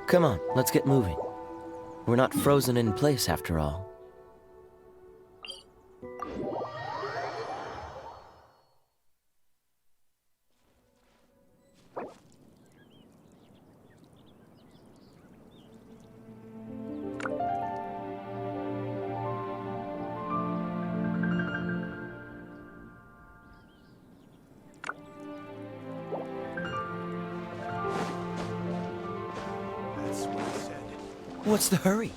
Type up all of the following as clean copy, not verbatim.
Come on, let's get moving. We're not frozen in place after all. What's the hurry?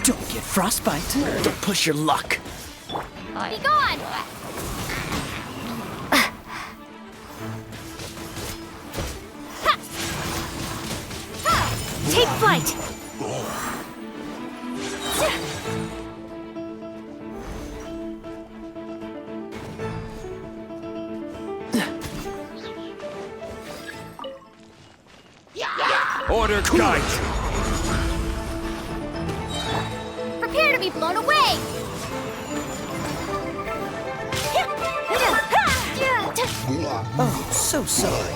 Don't get frostbite. Don't push your luck. Be gone! Take flight! Order guide! Prepare to be blown away! Oh, so sorry.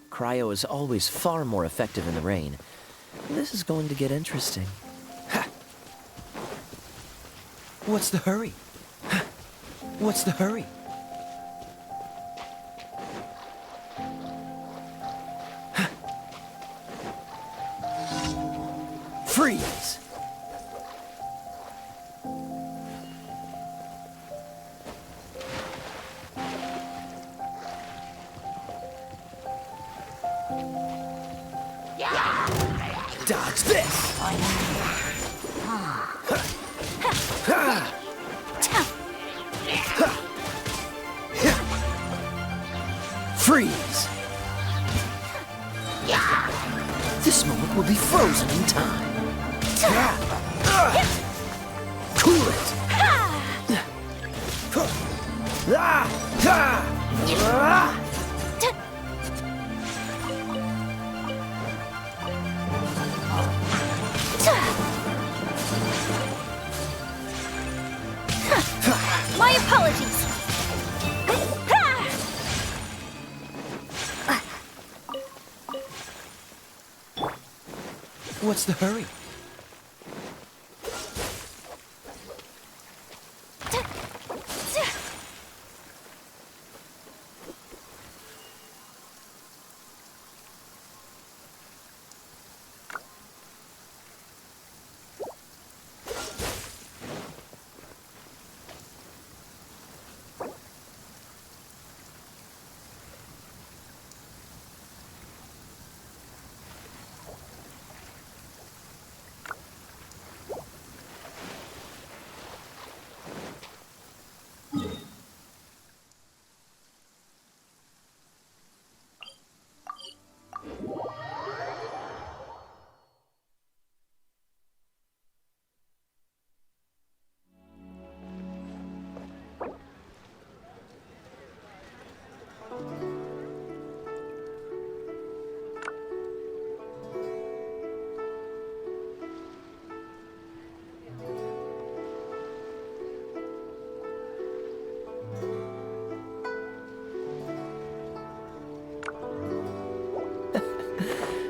Cryo is always far more effective in the rain. This is going to get interesting. Ha! What's the hurry? Ha! What's the hurry? Ha! Freeze! Dodge this! Freeze! This moment will be frozen in time. Cool it! My apologies! What's the hurry?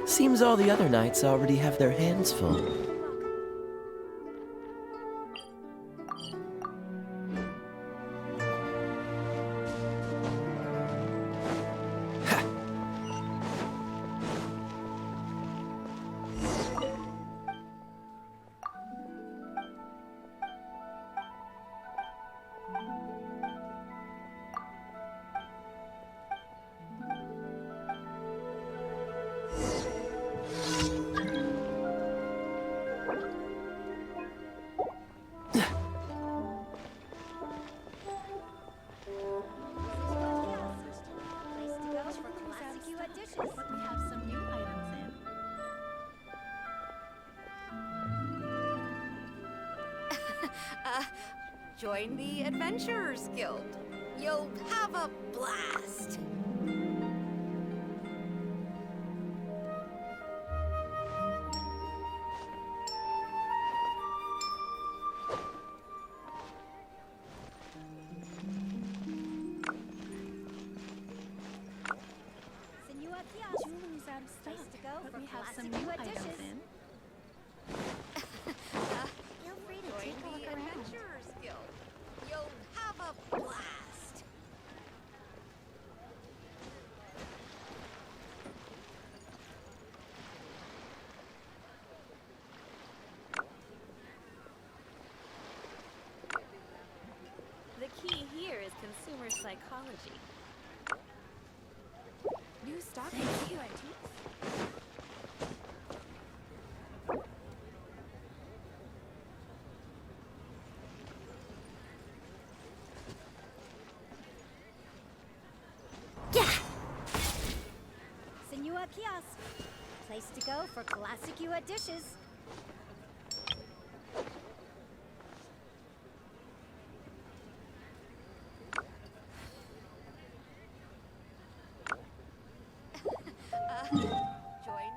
Seems all the other knights already have their hands full. Join the Adventurers Guild. You'll have a blast. Julie's out of stock, but we have some new items in. Feel free to Join take a look the around. Adventurers Guild. You'll have a blast. The key here is consumer psychology. New stock and new ideas. Senua Kiosk. Place to go for classic Yua dishes. Join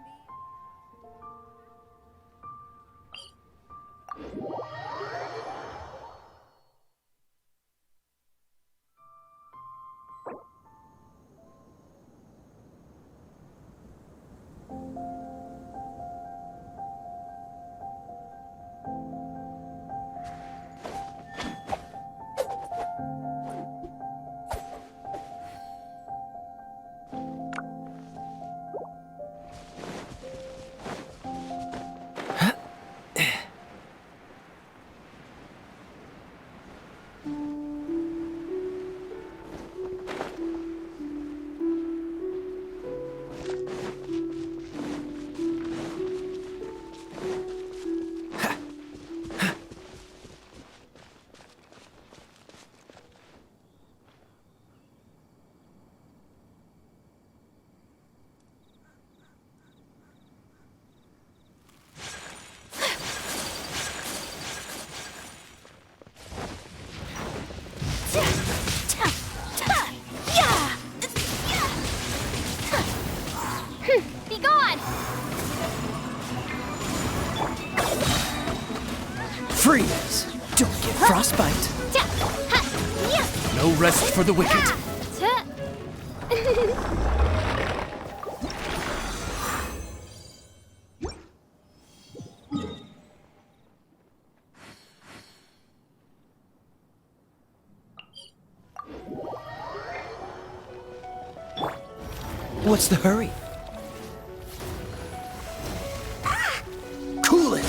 Be gone! Freeze! Don't get frostbite. No rest for the wicked. What's the hurry? Cool it!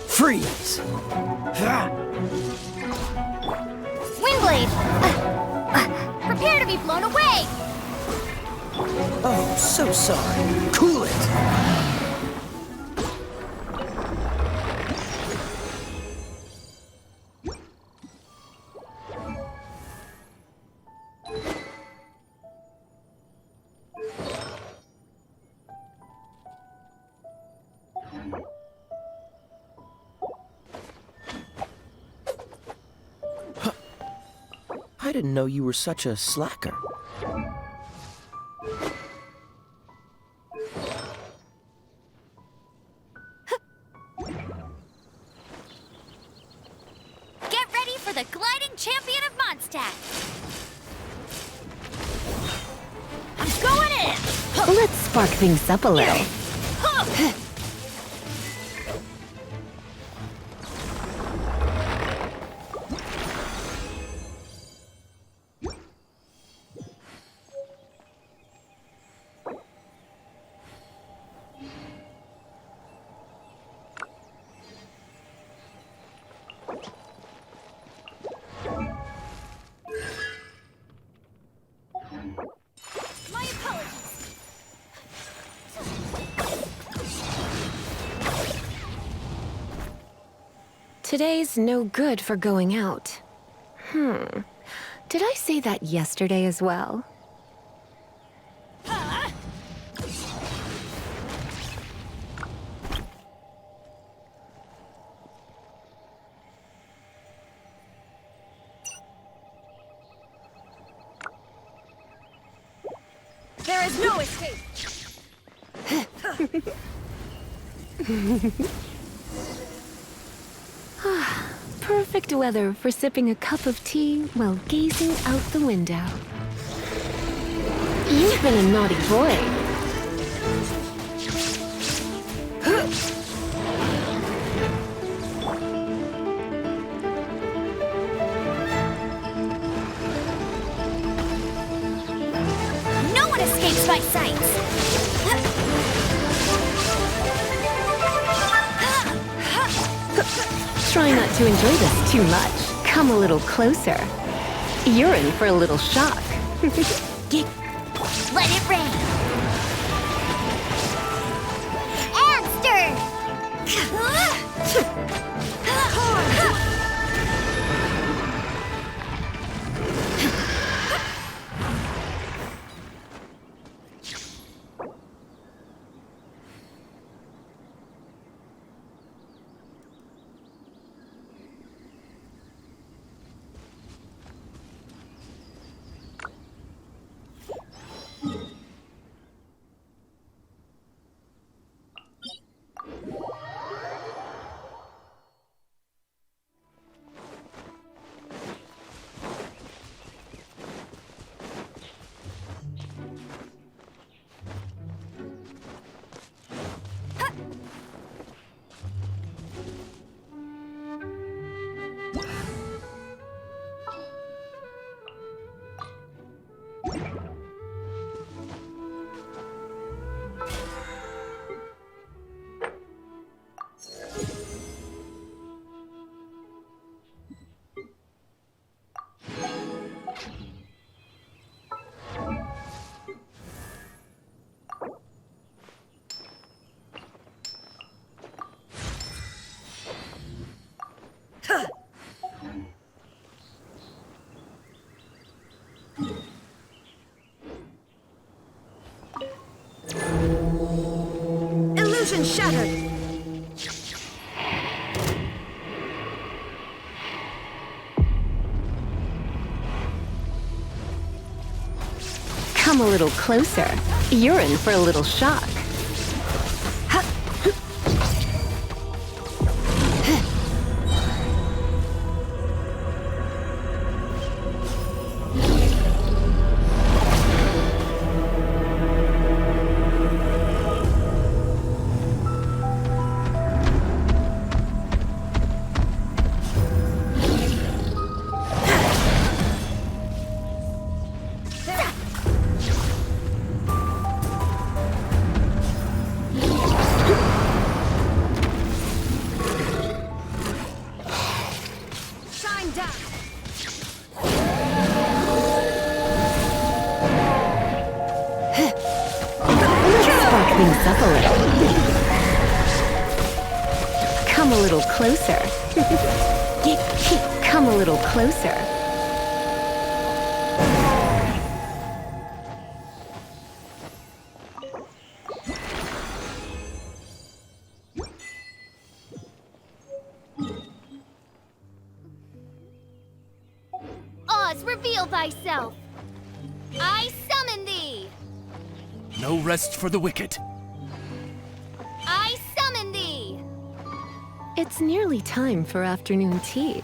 Freeze! Windblade! Prepare to be blown away! Oh, so sorry. Cool it! I didn't know you were such a slacker. Get ready for the gliding champion of Mondstadt! I'm going in! Let's spark things up a little. Today's no good for going out. Did I say that yesterday as well? There is no escape! Perfect weather for sipping a cup of tea while gazing out the window. You've been a naughty boy. No one escapes my sights! Try not to enjoy this too much. Come a little closer. You're in for a little shock. Let it rain! Answer! Illusion shattered! Come a little closer. You're in for a little shock. Things up a little. Come a little closer. Come a little closer. Oz, reveal thyself! I summon thee! No rest for the wicked. I summon thee! It's nearly time for afternoon tea.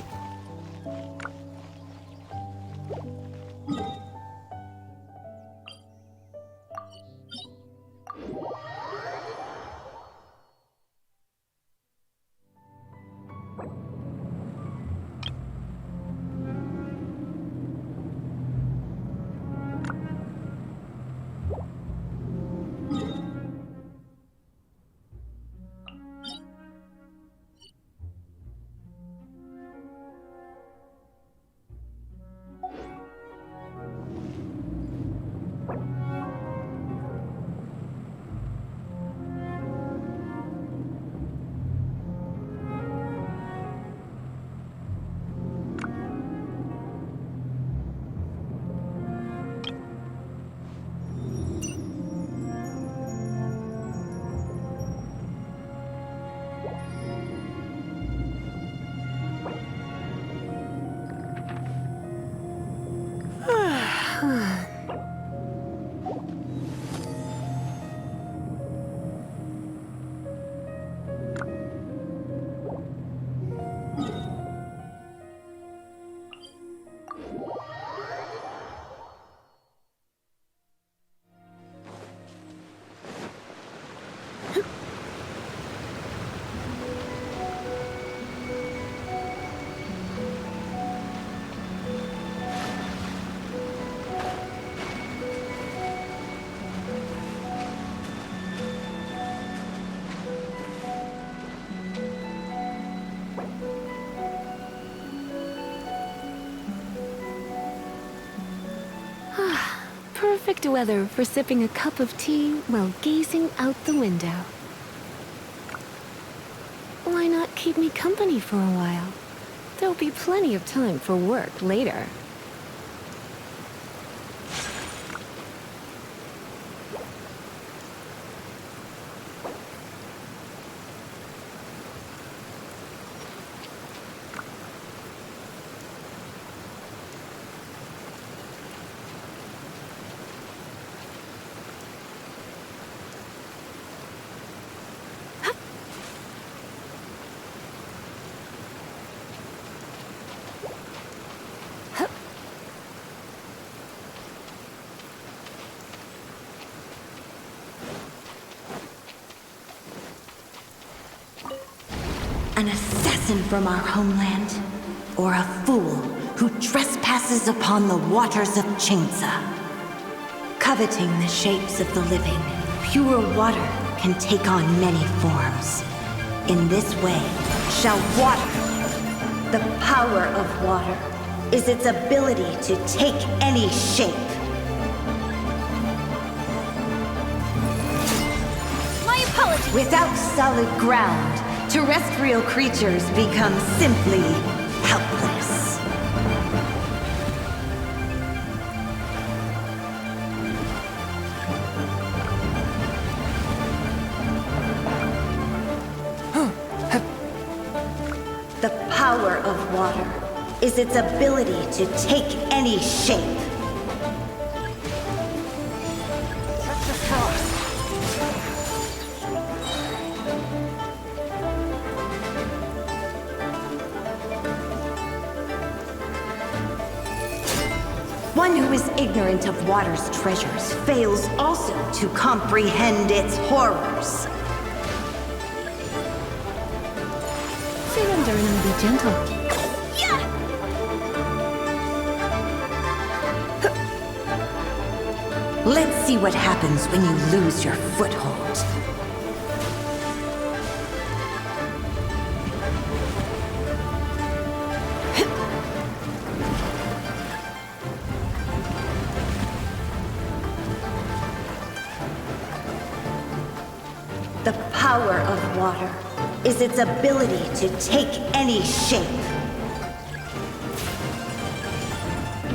perfect weather for sipping a cup of tea while gazing out the window. Why not keep me company for a while? There'll be plenty of time for work later. An assassin from our homeland, or a fool who trespasses upon the waters of Chainsa. Coveting the shapes of the living, pure water can take on many forms. In this way, shall water. The power of water is its ability to take any shape. My apologies. Without solid ground, terrestrial creatures become simply helpless. The power of water is its ability to take any shape. One who is ignorant of water's treasures fails also to comprehend its horrors. Surrender and be gentle. Let's see what happens when you lose your foothold. The power of water is its ability to take any shape.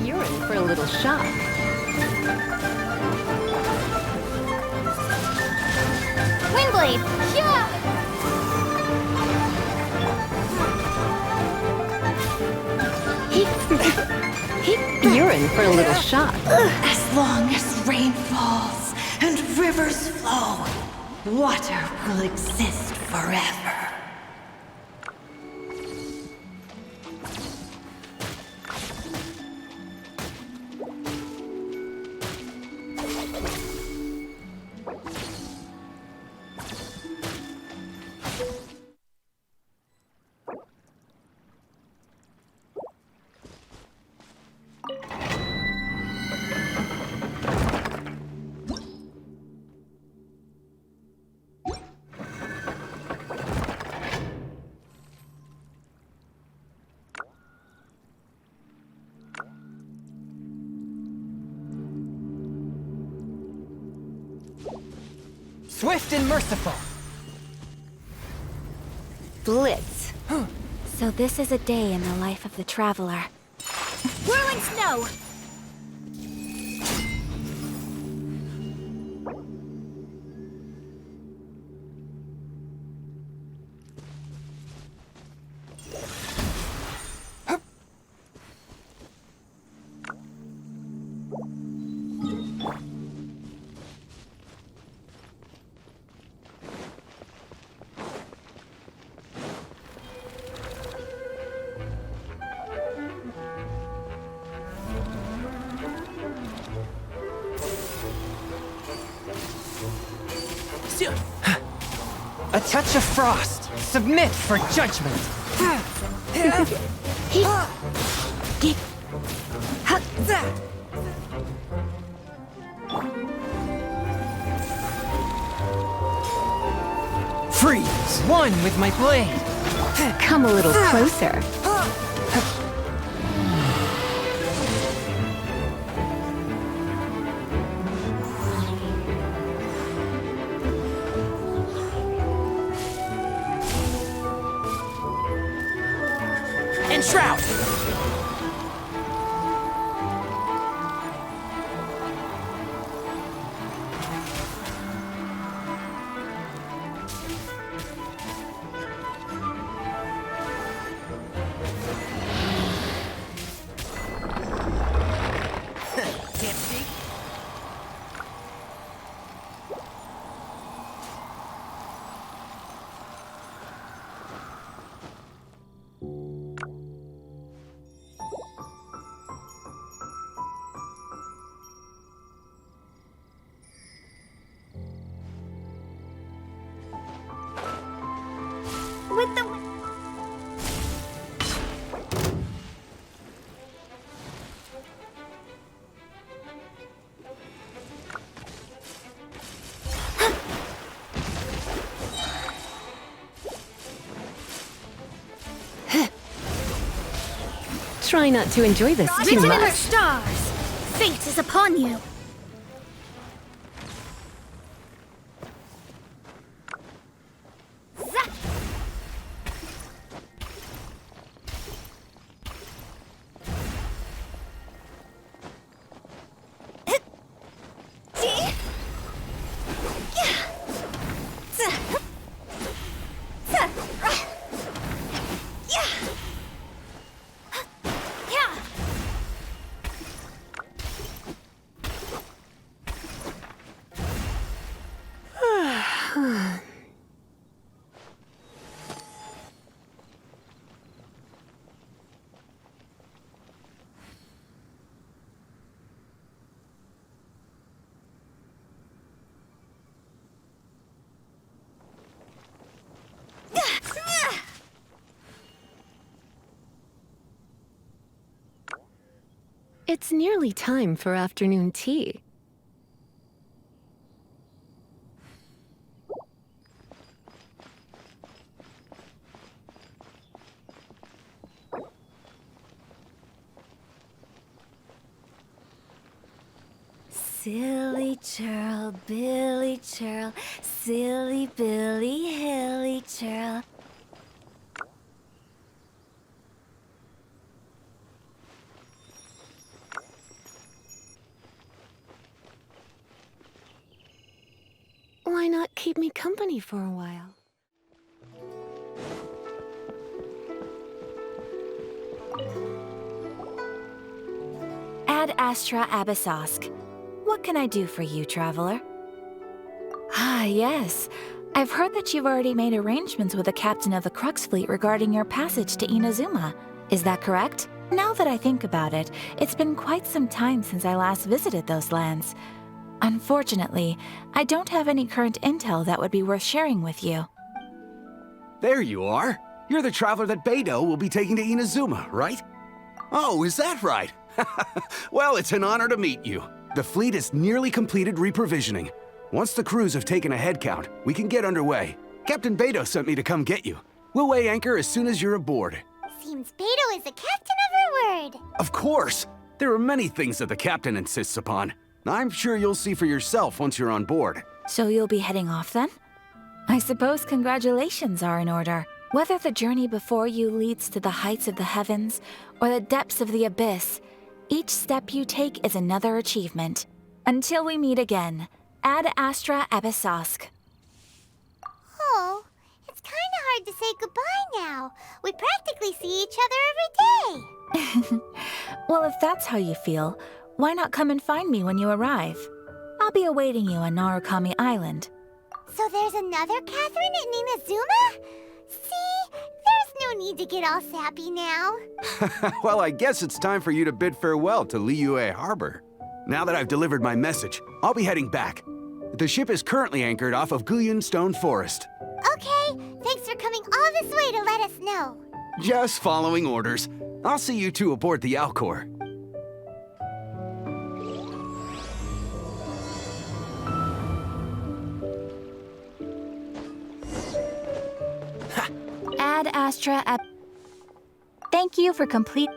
You're in for a little shock. Windblade! Yeah! You're in for a little shock. As long as rain falls and rivers flow, water will exist forever. Swift and merciful. Blitz. So this is a day in the life of the traveler. Whirling snow! A touch of frost. Submit for judgment. Freeze! One with my blade. Come a little closer. shroud! Can't see? With the... Try not to enjoy this too Written in the much. stars! Fate is upon you! Zap! It's nearly time for afternoon tea. Silly churl, Billy churl, silly Billy, hilly churl. Why not keep me company for a while? Ad Astra Abyssosk. What can I do for you, traveler? Ah, yes. I've heard that you've already made arrangements with the captain of the Crux fleet regarding your passage to Inazuma. Is that correct? Now that I think about it, it's been quite some time since I last visited those lands. Unfortunately, I don't have any current intel that would be worth sharing with you. There you are. You're the traveler that Beidou will be taking to Inazuma, right? Oh, is that right? Well, it's an honor to meet you. The fleet is nearly completed reprovisioning. Once the crews have taken a head count, we can get underway. Captain Beidou sent me to come get you. We'll weigh anchor as soon as you're aboard. Seems Beidou is the captain of her word. Of course! There are many things that the captain insists upon. I'm sure you'll see for yourself once you're on board. So you'll be heading off then? I suppose congratulations are in order. Whether the journey before you leads to the heights of the heavens or the depths of the abyss, each step you take is another achievement. Until we meet again, Ad Astra Abyssosk. Oh, it's kinda hard to say goodbye now. We practically see each other every day. Well, if that's how you feel, why not come and find me when you arrive? I'll be awaiting you on Narukami Island. So there's another Catherine in Inazuma? See, there's no need to get all sappy now. Well, I guess it's time for you to bid farewell to Liyue Harbor. Now that I've delivered my message, I'll be heading back. The ship is currently anchored off of Guyun Stone Forest. Okay, thanks for coming all this way to let us know. Just following orders. I'll see you two aboard the Alcor. Ad Astra Ab... Thank you for complete...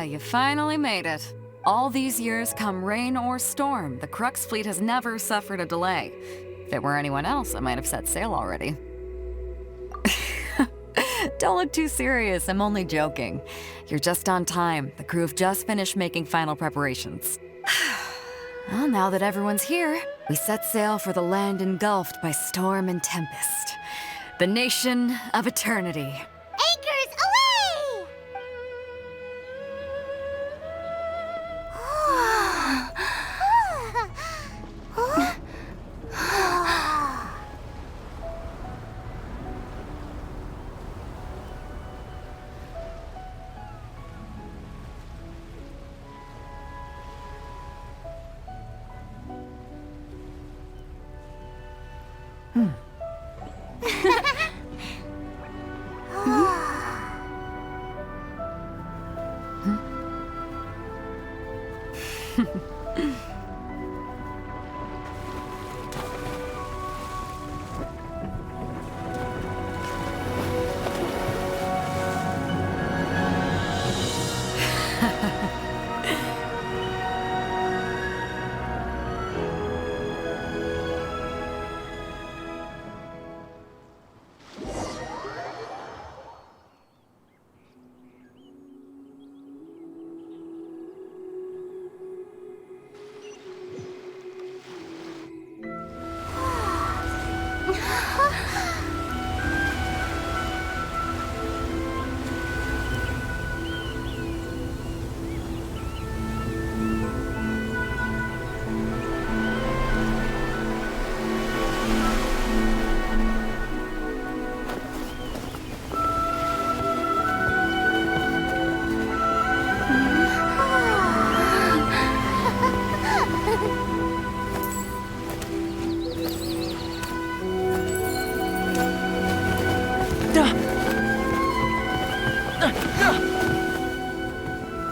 You finally made it. All these years, come rain or storm, the Crux fleet has never suffered a delay. If it were anyone else, I might have set sail already. Don't look too serious, I'm only joking. You're just on time. The crew have just finished making final preparations. Well, now that everyone's here, we set sail for the land engulfed by storm and tempest. The nation of eternity. Anchors away!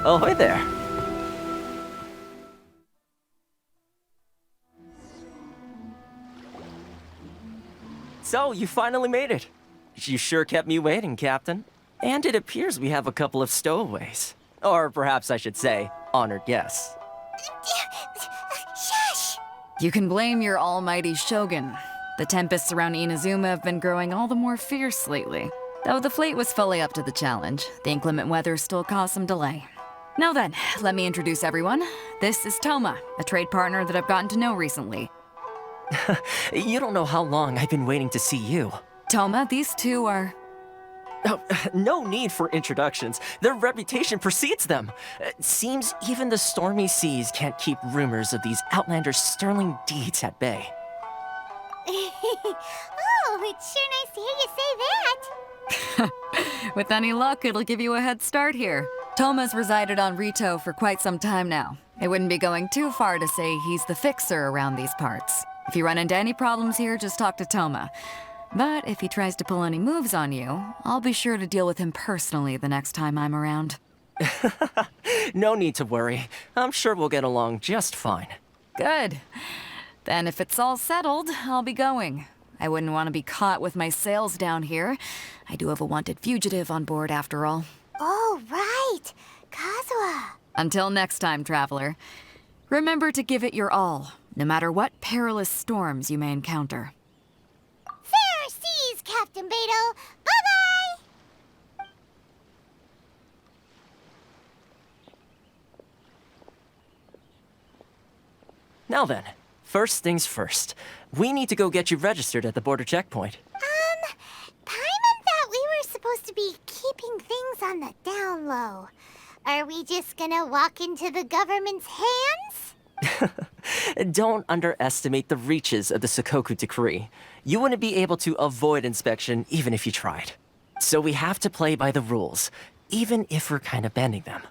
Ahoy there. So, you finally made it. You sure kept me waiting, Captain. And it appears we have a couple of stowaways. Or perhaps I should say, honored guests. Shush! You can blame your almighty Shogun. The tempests around Inazuma have been growing all the more fierce lately. Though the fleet was fully up to the challenge, the inclement weather still caused some delay. Now then, let me introduce everyone. This is Toma, a trade partner that I've gotten to know recently. You don't know how long I've been waiting to see you. Toma, these two are... Oh, no need for introductions. Their reputation precedes them. Seems even the stormy seas can't keep rumors of these outlanders' sterling deeds at bay. Oh, it's sure nice to hear you say that. With any luck, it'll give you a head start here. Toma's resided on Rito for quite some time now. It wouldn't be going too far to say he's the fixer around these parts. If you run into any problems here, just talk to Toma. But if he tries to pull any moves on you, I'll be sure to deal with him personally the next time I'm around. No need to worry. I'm sure we'll get along just fine. Good. Then if it's all settled, I'll be going. I wouldn't want to be caught with my sails down here. I do have a wanted fugitive on board after all. Oh, right. Kazuha. Until next time, traveler. Remember to give it your all, no matter what perilous storms you may encounter. Fair seas, Captain Beto. Bye-bye! Now then, first things first. We need to go get you registered at the border checkpoint. Paimon thought we were supposed to be keeping things on the down low. Are we just gonna walk into the government's hands? Don't underestimate the reaches of the Sakoku decree. You wouldn't be able to avoid inspection even if you tried. So we have to play by the rules, even if we're kind of bending them.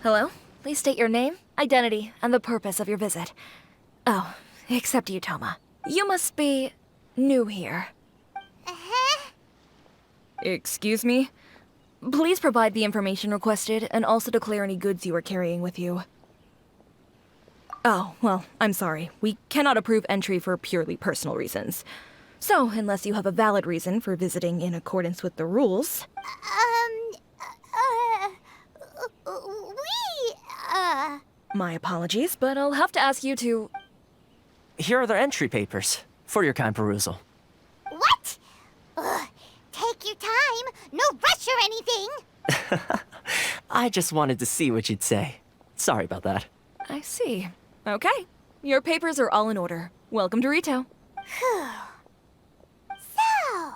Hello? Please state your name, identity, and the purpose of your visit. Oh, except you, Toma. You must be new here. Uh-huh. Excuse me? Please provide the information requested and also declare any goods you are carrying with you. Oh, well, I'm sorry. We cannot approve entry for purely personal reasons. So, unless you have a valid reason for visiting in accordance with the rules... My apologies, but I'll have to ask you to... Here are the entry papers, for your kind perusal. What? Ugh, take your time. No rush or anything. I just wanted to see what you'd say. Sorry about that. I see. Okay. Your papers are all in order. Welcome to Rito. So,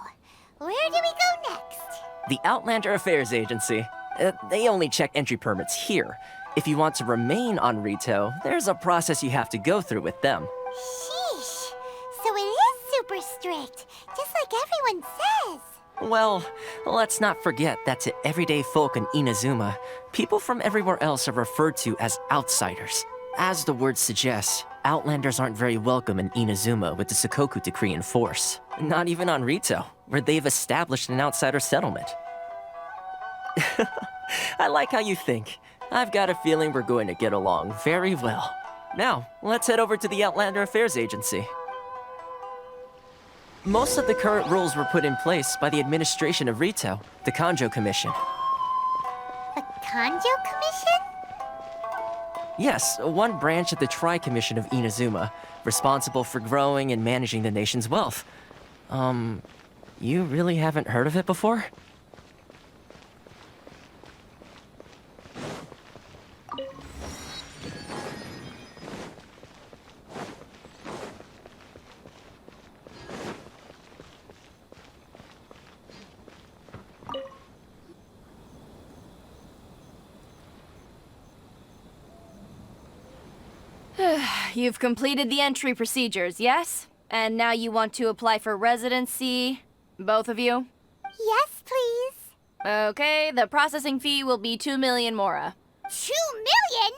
where do we go next? The Outlander Affairs Agency. They only check entry permits here. If you want to remain on Rito, there's a process you have to go through with them. Sheesh. So it is super strict, just like everyone says. Well, let's not forget that to everyday folk in Inazuma, people from everywhere else are referred to as outsiders. As the word suggests, Outlanders aren't very welcome in Inazuma with the Sakoku Decree in force. Not even on Rito, where they've established an outsider settlement. I like how you think. I've got a feeling we're going to get along very well. Now, let's head over to the Outlander Affairs Agency. Most of the current rules were put in place by the administration of Rito, the Kanjo Commission. The Kanjo Commission? Yes, one branch of the Tri-Commission of Inazuma, responsible for growing and managing the nation's wealth. You really haven't heard of it before? You've completed the entry procedures, yes? And now you want to apply for residency? Both of you? Yes, please. Okay, the processing fee will be 2 million mora. 2 million?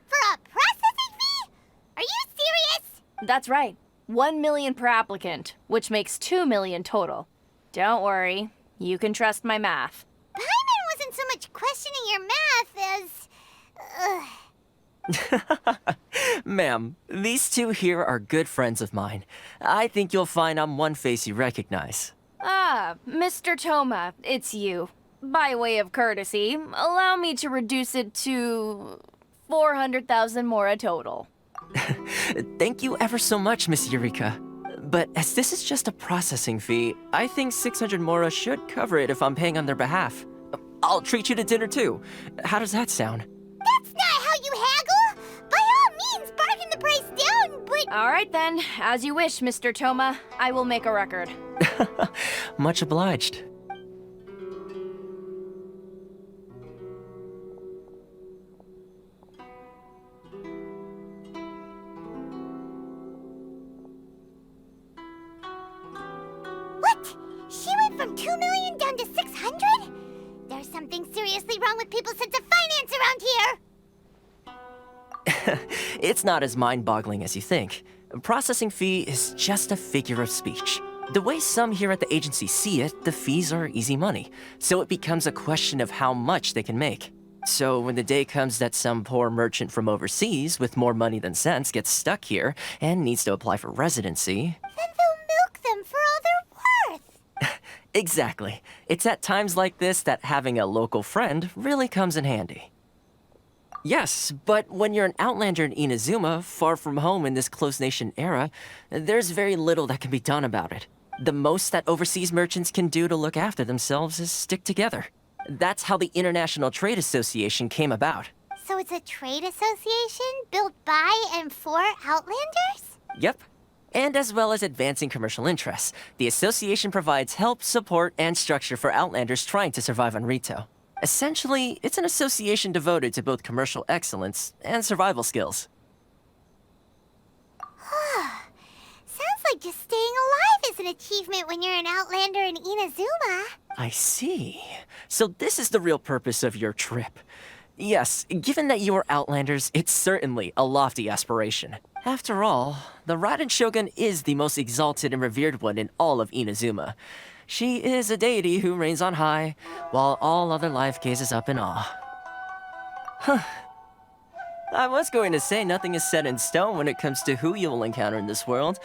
For a processing fee? Are you serious? That's right. 1 million per applicant, which makes 2 million total. Don't worry, you can trust my math. Paimon wasn't so much questioning your math as... Ma'am, these two here are good friends of mine. I think you'll find I'm one face you recognize. Ah, Mr. Toma, it's you. By way of courtesy, allow me to reduce it to 400,000 mora total. Thank you ever so much, Miss Eureka. But as this is just a processing fee, I think 600 mora should cover it if I'm paying on their behalf. I'll treat you to dinner too. How does that sound? That's not how you haggle! By all means, bargain the price down, but... All right then, as you wish, Mr. Toma. I will make a record. Much obliged. What? She went from 2 million down to 600? There's something seriously wrong with people's sense of finance around here! It's not as mind-boggling as you think. A processing fee is just a figure of speech. The way some here at the agency see it, the fees are easy money, so it becomes a question of how much they can make. So when the day comes that some poor merchant from overseas with more money than sense gets stuck here and needs to apply for residency... Then they'll milk them for all they're worth! Exactly. It's at times like this that having a local friend really comes in handy. Yes, but when you're an outlander in Inazuma, far from home in this close nation era, there's very little that can be done about it. The most that overseas merchants can do to look after themselves is stick together. That's how the International Trade Association came about. So it's a trade association built by and for Outlanders? Yep. And as well as advancing commercial interests, the association provides help, support, and structure for Outlanders trying to survive on Rito. Essentially, it's an association devoted to both commercial excellence and survival skills. Sounds like just staying alive is an achievement when you're an Outlander in Inazuma. I see. So this is the real purpose of your trip. Yes, given that you are Outlanders, it's certainly a lofty aspiration. After all, the Raiden Shogun is the most exalted and revered one in all of Inazuma. She is a deity who reigns on high, while all other life gazes up in awe. Huh. I was going to say nothing is set in stone when it comes to who you will encounter in this world.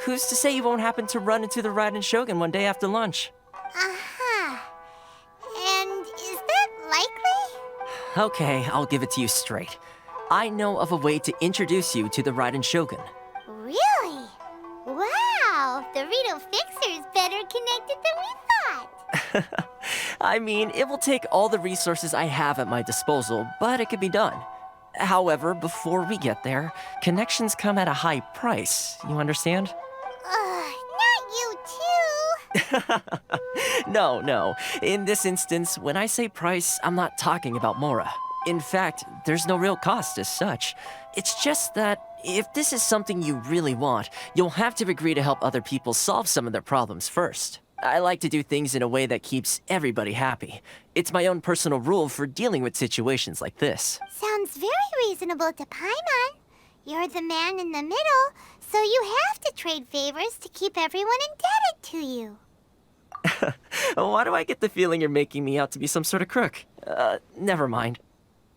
Who's to say you won't happen to run into the Raiden Shogun one day after lunch? Uh-huh. And is that likely? Okay, I'll give it to you straight. I know of a way to introduce you to the Raiden Shogun. Really? Wow, the Rito Fixer is better connected than we thought. I mean, it will take all the resources I have at my disposal, but it could be done. However, before we get there, connections come at a high price, you understand? Not you too. No. In this instance, when I say price, I'm not talking about Mora. In fact, there's no real cost as such. It's just that if this is something you really want, you'll have to agree to help other people solve some of their problems first. I like to do things in a way that keeps everybody happy. It's my own personal rule for dealing with situations like this. Sounds very reasonable to Paimon. You're the man in the middle, so you have to trade favors to keep everyone indebted to you. Why do I get the feeling you're making me out to be some sort of crook? Never mind.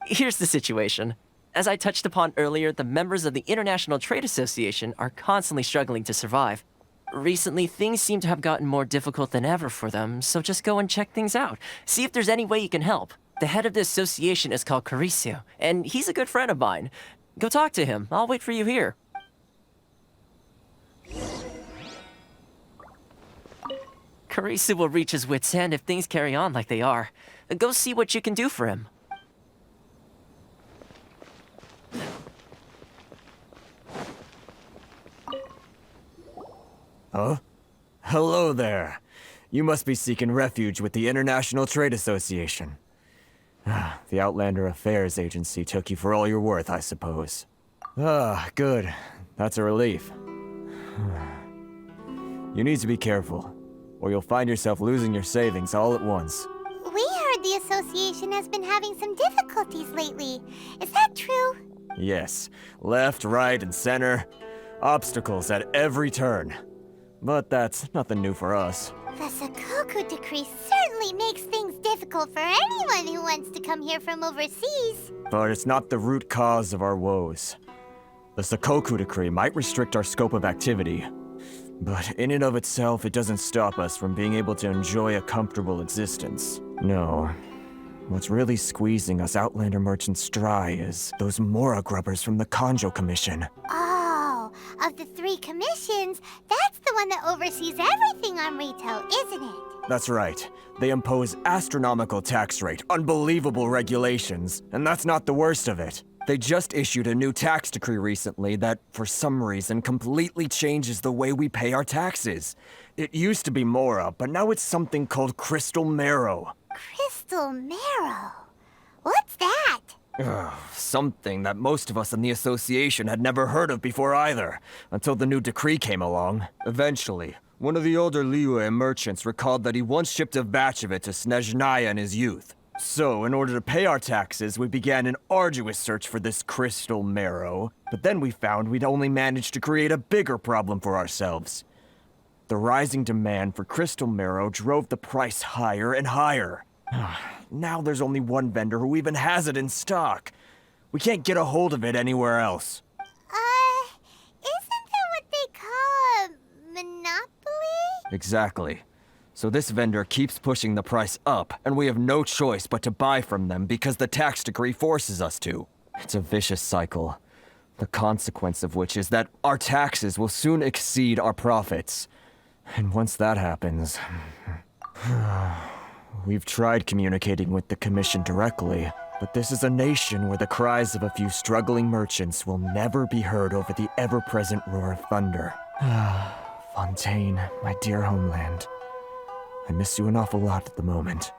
Here's the situation. As I touched upon earlier, the members of the International Trade Association are constantly struggling to survive. Recently, things seem to have gotten more difficult than ever for them, so just go and check things out. See if there's any way you can help. The head of the association is called Caricio, and he's a good friend of mine. Go talk to him. I'll wait for you here. Caricio will reach his wit's end if things carry on like they are. Go see what you can do for him. Huh? Hello there. You must be seeking refuge with the International Trade Association. The Outlander Affairs Agency took you for all you're worth, I suppose. Good. That's a relief. You need to be careful, or you'll find yourself losing your savings all at once. We heard the association has been having some difficulties lately. Is that true? Yes. Left, right, and center. Obstacles at every turn. But that's nothing new for us. The Sakoku Decree certainly makes things difficult for anyone who wants to come here from overseas. But it's not the root cause of our woes. The Sakoku Decree might restrict our scope of activity, but in and of itself, it doesn't stop us from being able to enjoy a comfortable existence. No. What's really squeezing us Outlander merchants dry is those Mora grubbers from the Kanjo Commission. Oh, of the 3 commissions, that's the one that oversees everything on Rito, isn't it? That's right. They impose astronomical tax rate, unbelievable regulations, and that's not the worst of it. They just issued a new tax decree recently that, for some reason, completely changes the way we pay our taxes. It used to be Mora, but now it's something called Crystal Marrow. Crystal Marrow? What's that? Something that most of us in the association had never heard of before either, until the new decree came along. Eventually, one of the older Liyue merchants recalled that he once shipped a batch of it to Snezhnaya in his youth. So, in order to pay our taxes, we began an arduous search for this Crystal Marrow, but then we found we'd only managed to create a bigger problem for ourselves. The rising demand for Crystal Marrow drove the price higher and higher. Now there's only one vendor who even has it in stock. We can't get a hold of it anywhere else. Isn't that what they call a monopoly? Exactly. So this vendor keeps pushing the price up, and we have no choice but to buy from them because the tax decree forces us to. It's a vicious cycle. The consequence of which is that our taxes will soon exceed our profits. And once that happens... We've tried communicating with the Commission directly, but this is a nation where the cries of a few struggling merchants will never be heard over the ever-present roar of thunder. Fontaine, my dear homeland. I miss you an awful lot at the moment.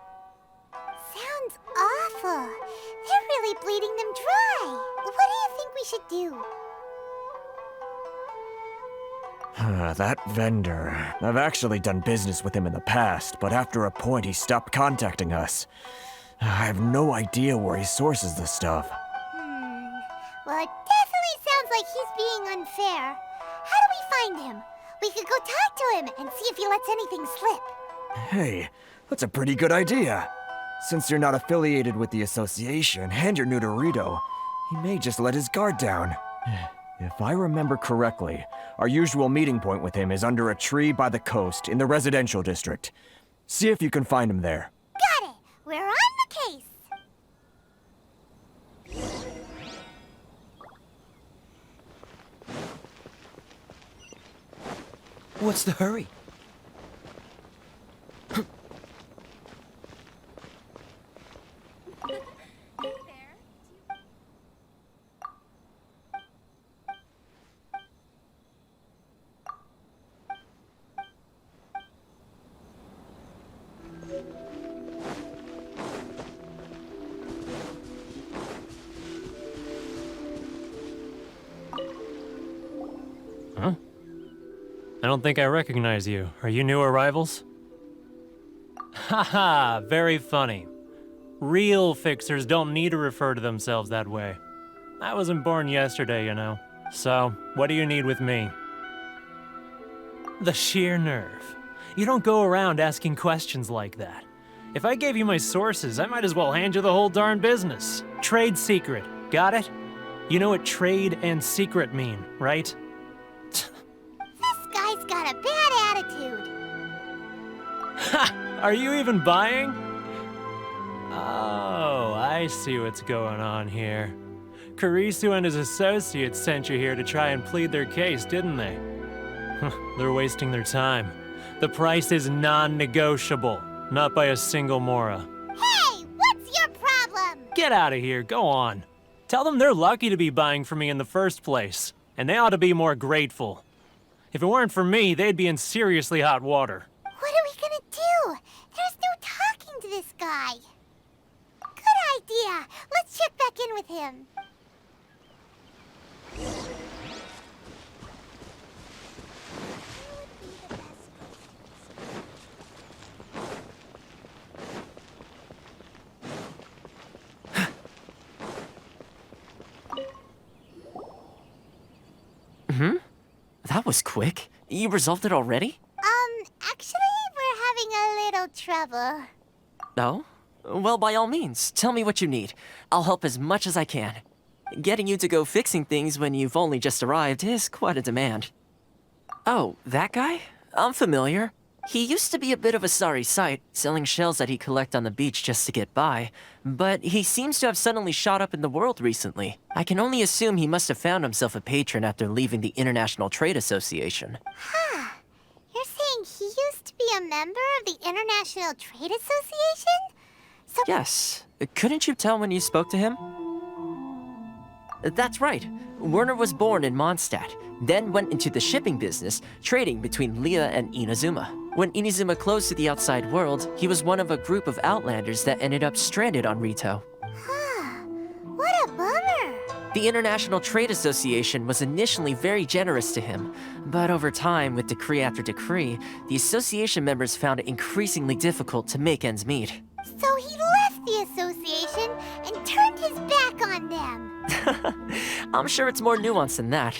Sounds awful. They're really bleeding them dry. What do you think we should do? That vendor. I've actually done business with him in the past, but after a point he stopped contacting us. I have no idea where he sources this stuff. Well, it definitely sounds like he's being unfair. How do we find him? We could go talk to him and see if he lets anything slip. Hey, that's a pretty good idea. Since you're not affiliated with the association and you're new to Rito, he may just let his guard down. If I remember correctly, our usual meeting point with him is under a tree by the coast in the residential district. See if you can find him there. Got it! We're on the case! What's the hurry? Huh? I don't think I recognize you. Are you new arrivals? Haha, very funny. Real fixers don't need to refer to themselves that way. I wasn't born yesterday, you know. So, what do you need with me? The sheer nerve. You don't go around asking questions like that. If I gave you my sources, I might as well hand you the whole darn business. Trade secret, got it? You know what trade and secret mean, right? This guy's got a bad attitude. Ha! Are you even buying? Oh, I see what's going on here. Karisu and his associates sent you here to try and plead their case, didn't they? They're wasting their time. The price is non-negotiable, not by a single Mora. Hey, what's your problem? Get out of here, go on. Tell them they're lucky to be buying from me in the first place, and they ought to be more grateful. If it weren't for me, they'd be in seriously hot water. What are we gonna do? There's no talking to this guy. Good idea. Let's check back in with him. That was quick. You resolved it already? Actually, we're having a little trouble. Oh? Well, by all means, tell me what you need. I'll help as much as I can. Getting you to go fixing things when you've only just arrived is quite a demand. Oh, that guy? I'm familiar. He used to be a bit of a sorry sight, selling shells that he'd collect on the beach just to get by, but he seems to have suddenly shot up in the world recently. I can only assume he must have found himself a patron after leaving the International Trade Association. Huh. You're saying he used to be a member of the International Trade Association? So Yes. Couldn't you tell when you spoke to him? That's right. Werner was born in Mondstadt, then went into the shipping business, trading between Leah and Inazuma. When Inazuma closed to the outside world, he was one of a group of outlanders that ended up stranded on Rito. What a bummer. The International Trade Association was initially very generous to him, but over time, with decree after decree, the association members found it increasingly difficult to make ends meet. So he left the association and turned his back on them. I'm sure it's more nuanced than that.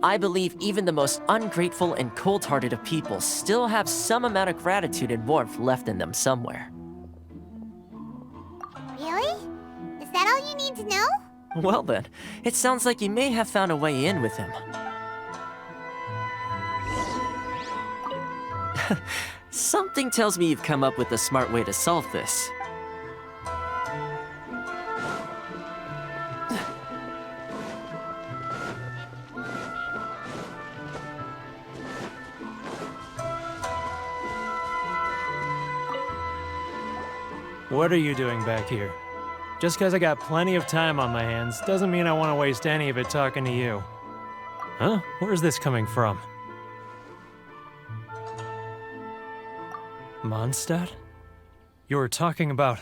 I believe even the most ungrateful and cold-hearted of people still have some amount of gratitude and warmth left in them somewhere. Really? Is that all you need to know? Well then, it sounds like you may have found a way in with him. Something tells me you've come up with a smart way to solve this. What are you doing back here? Just because I got plenty of time on my hands doesn't mean I want to waste any of it talking to you. Huh? Where's this coming from? Mondstadt? You were talking about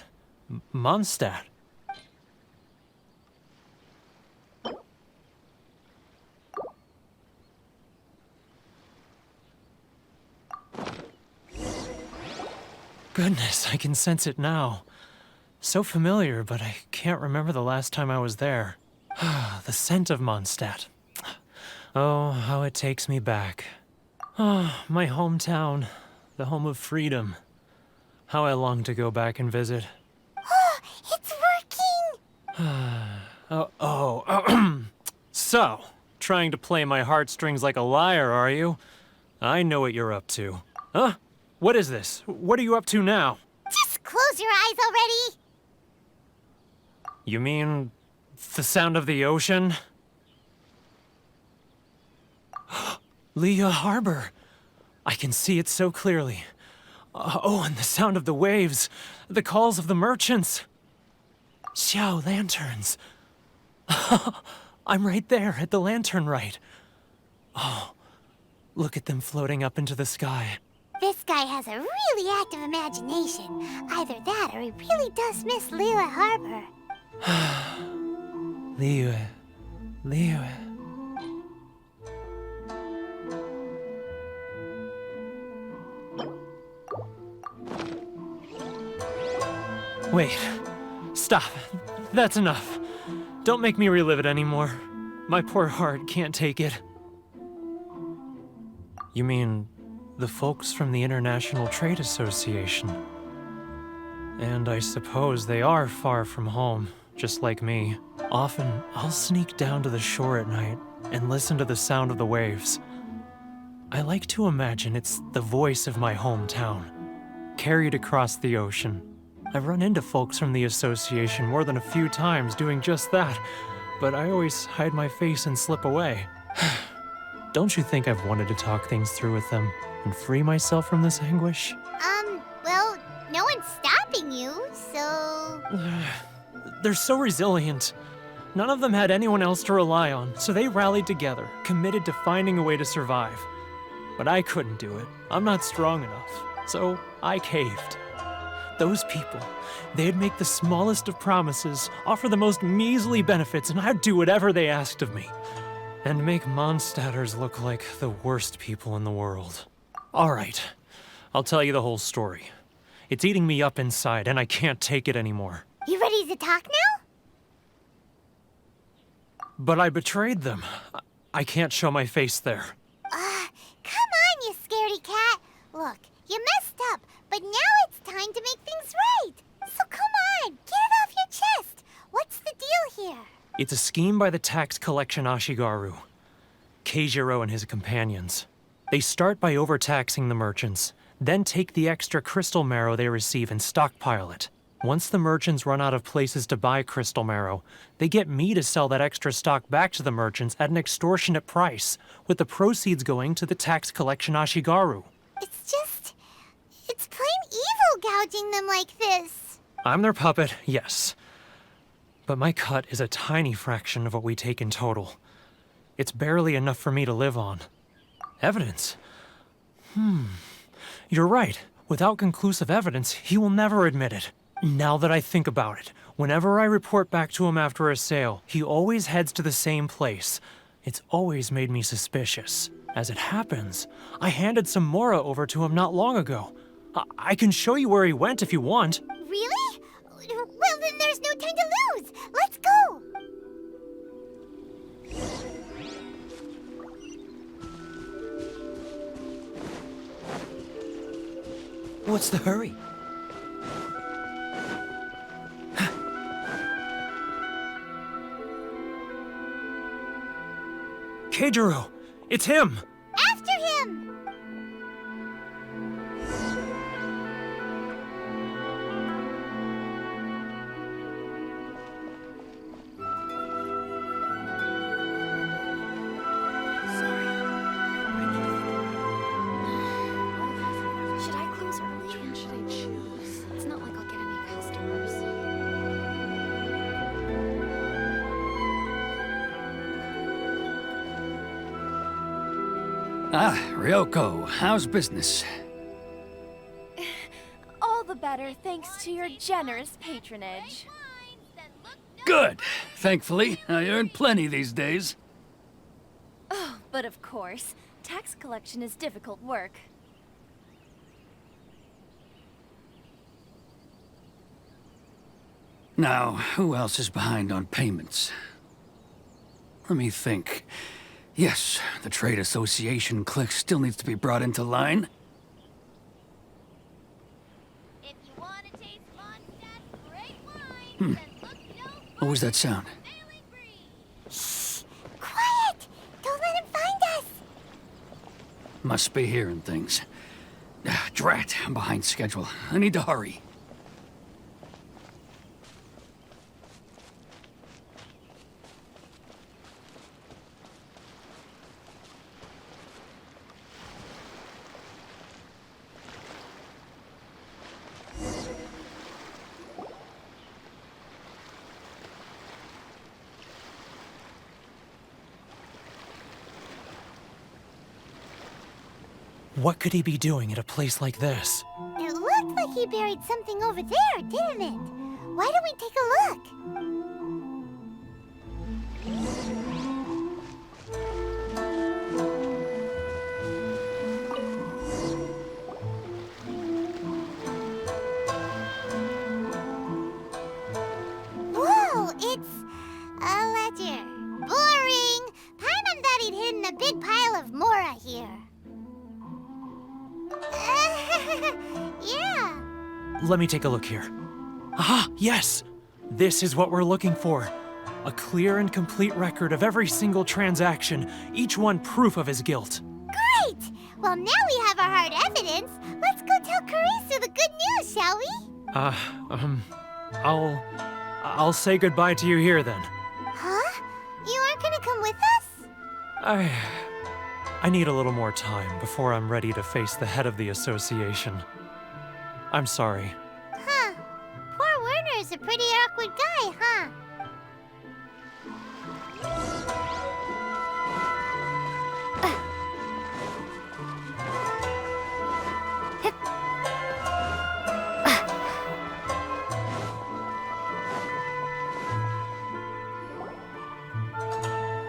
Mondstadt. Goodness, I can sense it now. So familiar, but I can't remember the last time I was there. The scent of Mondstadt. Oh, how it takes me back. Oh, my hometown, the home of freedom. How I long to go back and visit. It's working! So, trying to play my heartstrings like a liar, are you? I know what you're up to. Huh? What is this? What are you up to now? Just close your eyes already! You mean the sound of the ocean? Leah Harbor. I can see it so clearly. Oh, and the sound of the waves. The calls of the merchants. Xiao lanterns. I'm right there at the lantern right. Oh, look at them floating up into the sky. This guy has a really active imagination. Either that or he really does miss Liyue Harbor. Liyue. Wait. Stop. That's enough. Don't make me relive it anymore. My poor heart can't take it. You mean the folks from the International Trade Association? And I suppose they are far from home, just like me. Often, I'll sneak down to the shore at night and listen to the sound of the waves. I like to imagine it's the voice of my hometown, carried across the ocean. I've run into folks from the association more than a few times doing just that, but I always hide my face and slip away. Don't you think I've wanted to talk things through with them and free myself from this anguish? Well, no one's stopping you, so... They're so resilient. None of them had anyone else to rely on, so they rallied together, committed to finding a way to survive. But I couldn't do it. I'm not strong enough, so I caved. Those people, they'd make the smallest of promises, offer the most measly benefits, and I'd do whatever they asked of me. And make Mondstadters look like the worst people in the world. All right, I'll tell you the whole story. It's eating me up inside, and I can't take it anymore. You ready to talk now? But I betrayed them. I can't show my face there. Come on, you scaredy cat. Look, you messed up, but now it's time to make things right. So come on, get it off your chest. What's the deal here? It's a scheme by the tax collection Ashigaru, Keijiro and his companions. They start by overtaxing the merchants, then take the extra crystal marrow they receive and stockpile it. Once the merchants run out of places to buy crystal marrow, they get me to sell that extra stock back to the merchants at an extortionate price, with the proceeds going to the tax collection Ashigaru. It's plain evil gouging them like this. I'm their puppet, yes. But my cut is a tiny fraction of what we take in total. It's barely enough for me to live on. Evidence? You're right. Without conclusive evidence, he will never admit it. Now that I think about it, whenever I report back to him after a sale, he always heads to the same place. It's always made me suspicious. As it happens, I handed some Mora over to him not long ago. I can show you where he went if you want. Really? Well, then there's no time to lose. Let's go. What's the hurry? Keijiro! It's him! After him! Should I close early? Which one should I choose? It's not like I'll get any customers. Ah, Ryoko, how's business? All the better thanks to your generous patronage. Good. Thankfully, I earn plenty these days. Oh, but of course, tax collection is difficult work. Now, who else is behind on payments? Let me think. Yes, the Trade Association clique still needs to be brought into line. If you want to taste Mondstadt's great wine, What was that sound? Shh! Quiet! Don't let him find us! Must be hearing things. Drat, I'm behind schedule. I need to hurry. What could he be doing at a place like this? It looked like he buried something over there, didn't it? Why don't we take a look? Whoa, it's a ledger. Boring! Paimon thought he'd hidden a big pile of Mora here. Yeah. Let me take a look here. Aha, yes! This is what we're looking for. A clear and complete record of every single transaction, each one proof of his guilt. Great! Well, now we have our hard evidence. Let's go tell Karisu the good news, shall we? I'll say goodbye to you here then. Huh? You aren't gonna come with us? I need a little more time before I'm ready to face the head of the association. I'm sorry. Huh. Poor Werner's a pretty awkward guy, huh?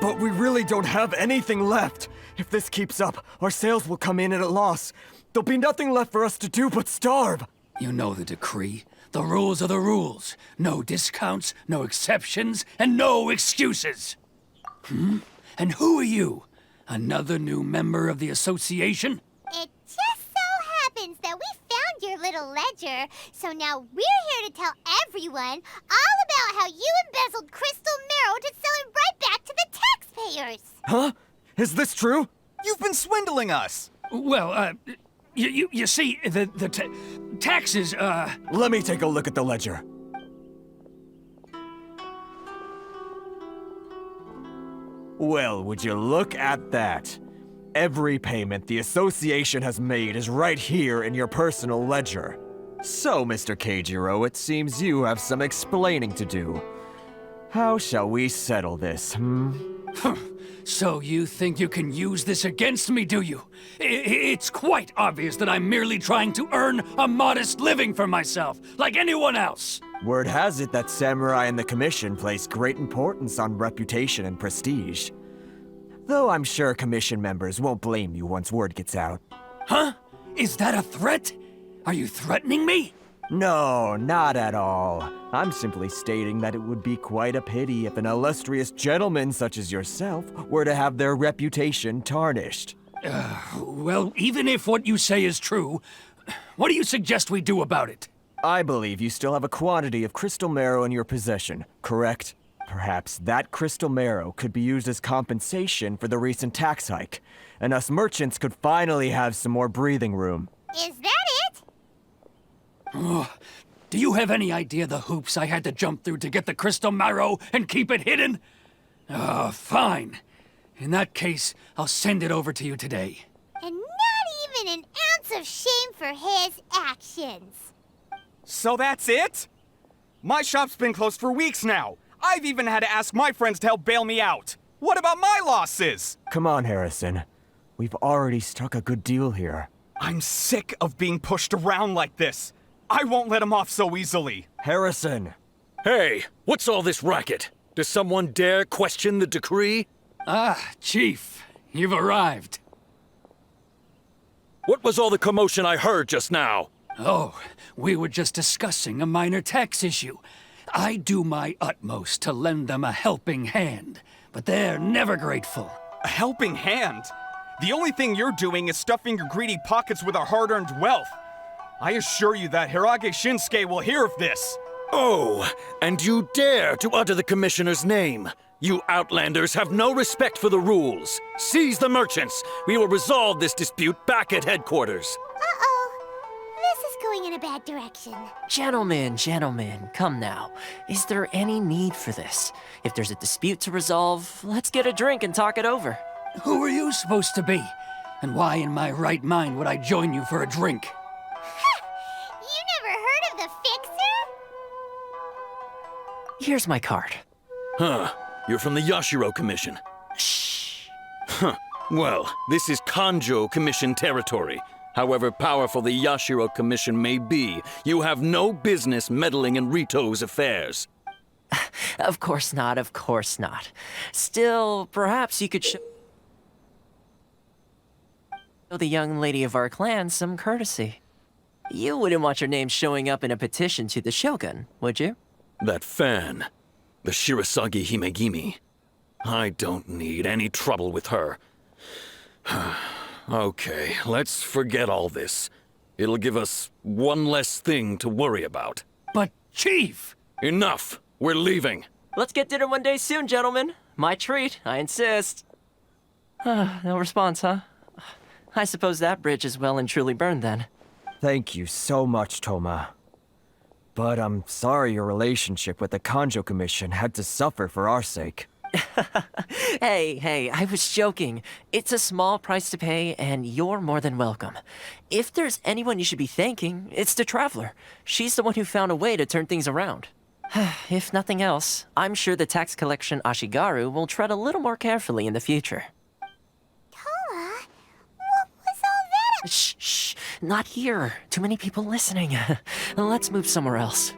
But we really don't have anything left. If this keeps up, our sales will come in at a loss. There'll be nothing left for us to do but starve. You know the decree. The rules are the rules. No discounts, no exceptions, and no excuses. And who are you? Another new member of the association? It just so happens that we found your little ledger, so now we're here to tell everyone all about how you embezzled crystal marrow to sell it right back to the taxpayers. Huh? Is this true? You've been swindling us! Well, you see, the taxes, Let me take a look at the ledger. Well, would you look at that? Every payment the association has made is right here in your personal ledger. So, Mr. Keijiro, it seems you have some explaining to do. How shall we settle this, So you think you can use this against me, do you? It's quite obvious that I'm merely trying to earn a modest living for myself, like anyone else. Word has it that Samurai and the Commission place great importance on reputation and prestige. Though I'm sure Commission members won't blame you once word gets out. Huh? Is that a threat? Are you threatening me? No, not at all. I'm simply stating that it would be quite a pity if an illustrious gentleman such as yourself were to have their reputation tarnished. Well, even if what you say is true, what do you suggest we do about it? I believe you still have a quantity of crystal marrow in your possession, correct? Perhaps that crystal marrow could be used as compensation for the recent tax hike, and us merchants could finally have some more breathing room. Is that it? Do you have any idea the hoops I had to jump through to get the crystal marrow and keep it hidden? Fine. In that case, I'll send it over to you today. And not even an ounce of shame for his actions. So that's it? My shop's been closed for weeks now. I've even had to ask my friends to help bail me out. What about my losses? Come on, Harrison. We've already struck a good deal here. I'm sick of being pushed around like this. I won't let him off so easily. Harrison! Hey, what's all this racket? Does someone dare question the decree? Ah, Chief, you've arrived. What was all the commotion I heard just now? Oh, we were just discussing a minor tax issue. I do my utmost to lend them a helping hand, but they're never grateful. A helping hand? The only thing you're doing is stuffing your greedy pockets with our hard-earned wealth. I assure you that Hirage Shinsuke will hear of this. Oh, and you dare to utter the Commissioner's name. You Outlanders have no respect for the rules. Seize the merchants. We will resolve this dispute back at headquarters. Uh-oh. This is going in a bad direction. Gentlemen, come now. Is there any need for this? If there's a dispute to resolve, let's get a drink and talk it over. Who are you supposed to be? And why in my right mind would I join you for a drink? You never heard of the Fixer? Here's my card. Huh. You're from the Yashiro Commission. Shh. Huh. Well, this is Kanjo Commission territory. However powerful the Yashiro Commission may be, you have no business meddling in Rito's affairs. Of course not. Still, perhaps you could show the young lady of our clan some courtesy. You wouldn't want your name showing up in a petition to the Shogun, would you? That fan. The Shirasagi Himegimi. I don't need any trouble with her. Okay, let's forget all this. It'll give us one less thing to worry about. But, Chief! Enough! We're leaving. Let's get dinner one day soon, gentlemen. My treat, I insist. No response, huh? I suppose that bridge is well and truly burned then. Thank you so much, Toma. But I'm sorry your relationship with the Kanjo Commission had to suffer for our sake. Hey, I was joking. It's a small price to pay, and you're more than welcome. If there's anyone you should be thanking, it's the Traveler. She's the one who found a way to turn things around. If nothing else, I'm sure the tax collection Ashigaru will tread a little more carefully in the future. Toma, what was all that? Shh, not here. Too many people listening. Let's move somewhere else.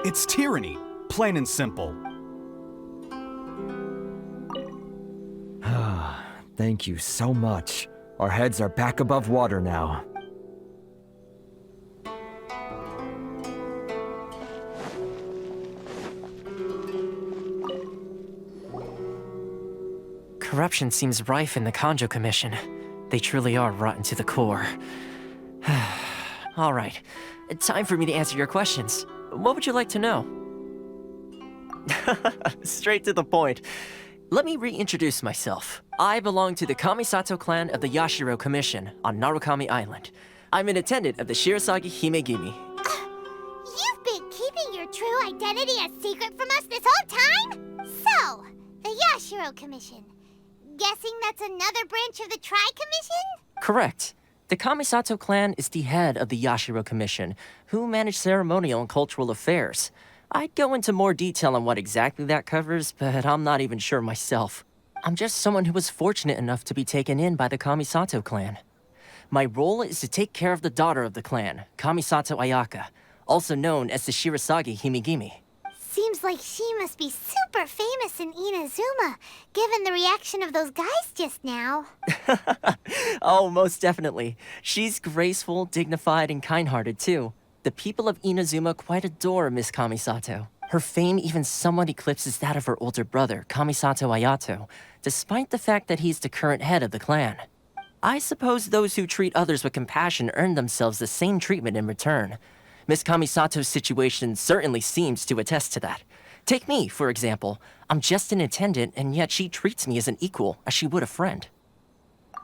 It's tyranny, plain and simple. Thank you so much. Our heads are back above water now. Corruption seems rife in the Kanjo Commission. They truly are rotten to the core. All right, time for me to answer your questions. What would you like to know? Straight to the point. Let me reintroduce myself. I belong to the Kamisato clan of the Yashiro Commission on Narukami Island. I'm an attendant of the Shirasagi Himegimi. You've been keeping your true identity a secret from us this whole time? So, the Yashiro Commission. Guessing that's another branch of the Tri-Commission? Correct. The Kamisato clan is the head of the Yashiro Commission, who manage ceremonial and cultural affairs. I'd go into more detail on what exactly that covers, but I'm not even sure myself. I'm just someone who was fortunate enough to be taken in by the Kamisato clan. My role is to take care of the daughter of the clan, Kamisato Ayaka, also known as the Shirasagi Himegimi. Seems like she must be super famous in Inazuma, given the reaction of those guys just now. Oh, most definitely. She's graceful, dignified, and kind-hearted, too. The people of Inazuma quite adore Miss Kamisato. Her fame even somewhat eclipses that of her older brother, Kamisato Ayato, despite the fact that he's the current head of the clan. I suppose those who treat others with compassion earn themselves the same treatment in return. Miss Kamisato's situation certainly seems to attest to that. Take me, for example. I'm just an attendant, and yet she treats me as an equal, as she would a friend.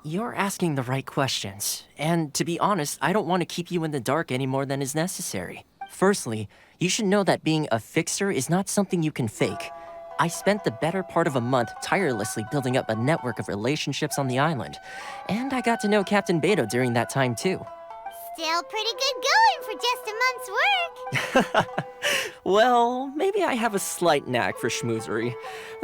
You're asking the right questions, and to be honest, I don't want to keep you in the dark any more than is necessary. Firstly, you should know that being a fixer is not something you can fake. I spent the better part of a month tirelessly building up a network of relationships on the island, and I got to know Captain Beto during that time too. Still pretty good going for just a month's work. Well, maybe I have a slight knack for schmoozery.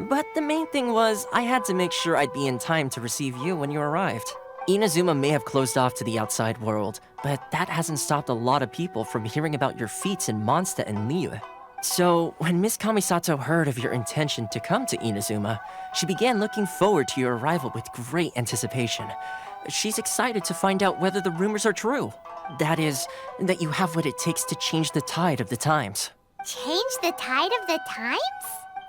But the main thing was, I had to make sure I'd be in time to receive you when you arrived. Inazuma may have closed off to the outside world, but that hasn't stopped a lot of people from hearing about your feats in Mondstadt and Liyue. So, when Miss Kamisato heard of your intention to come to Inazuma, she began looking forward to your arrival with great anticipation. She's excited to find out whether the rumors are true. That is, that you have what it takes to change the tide of the times. Change the tide of the times?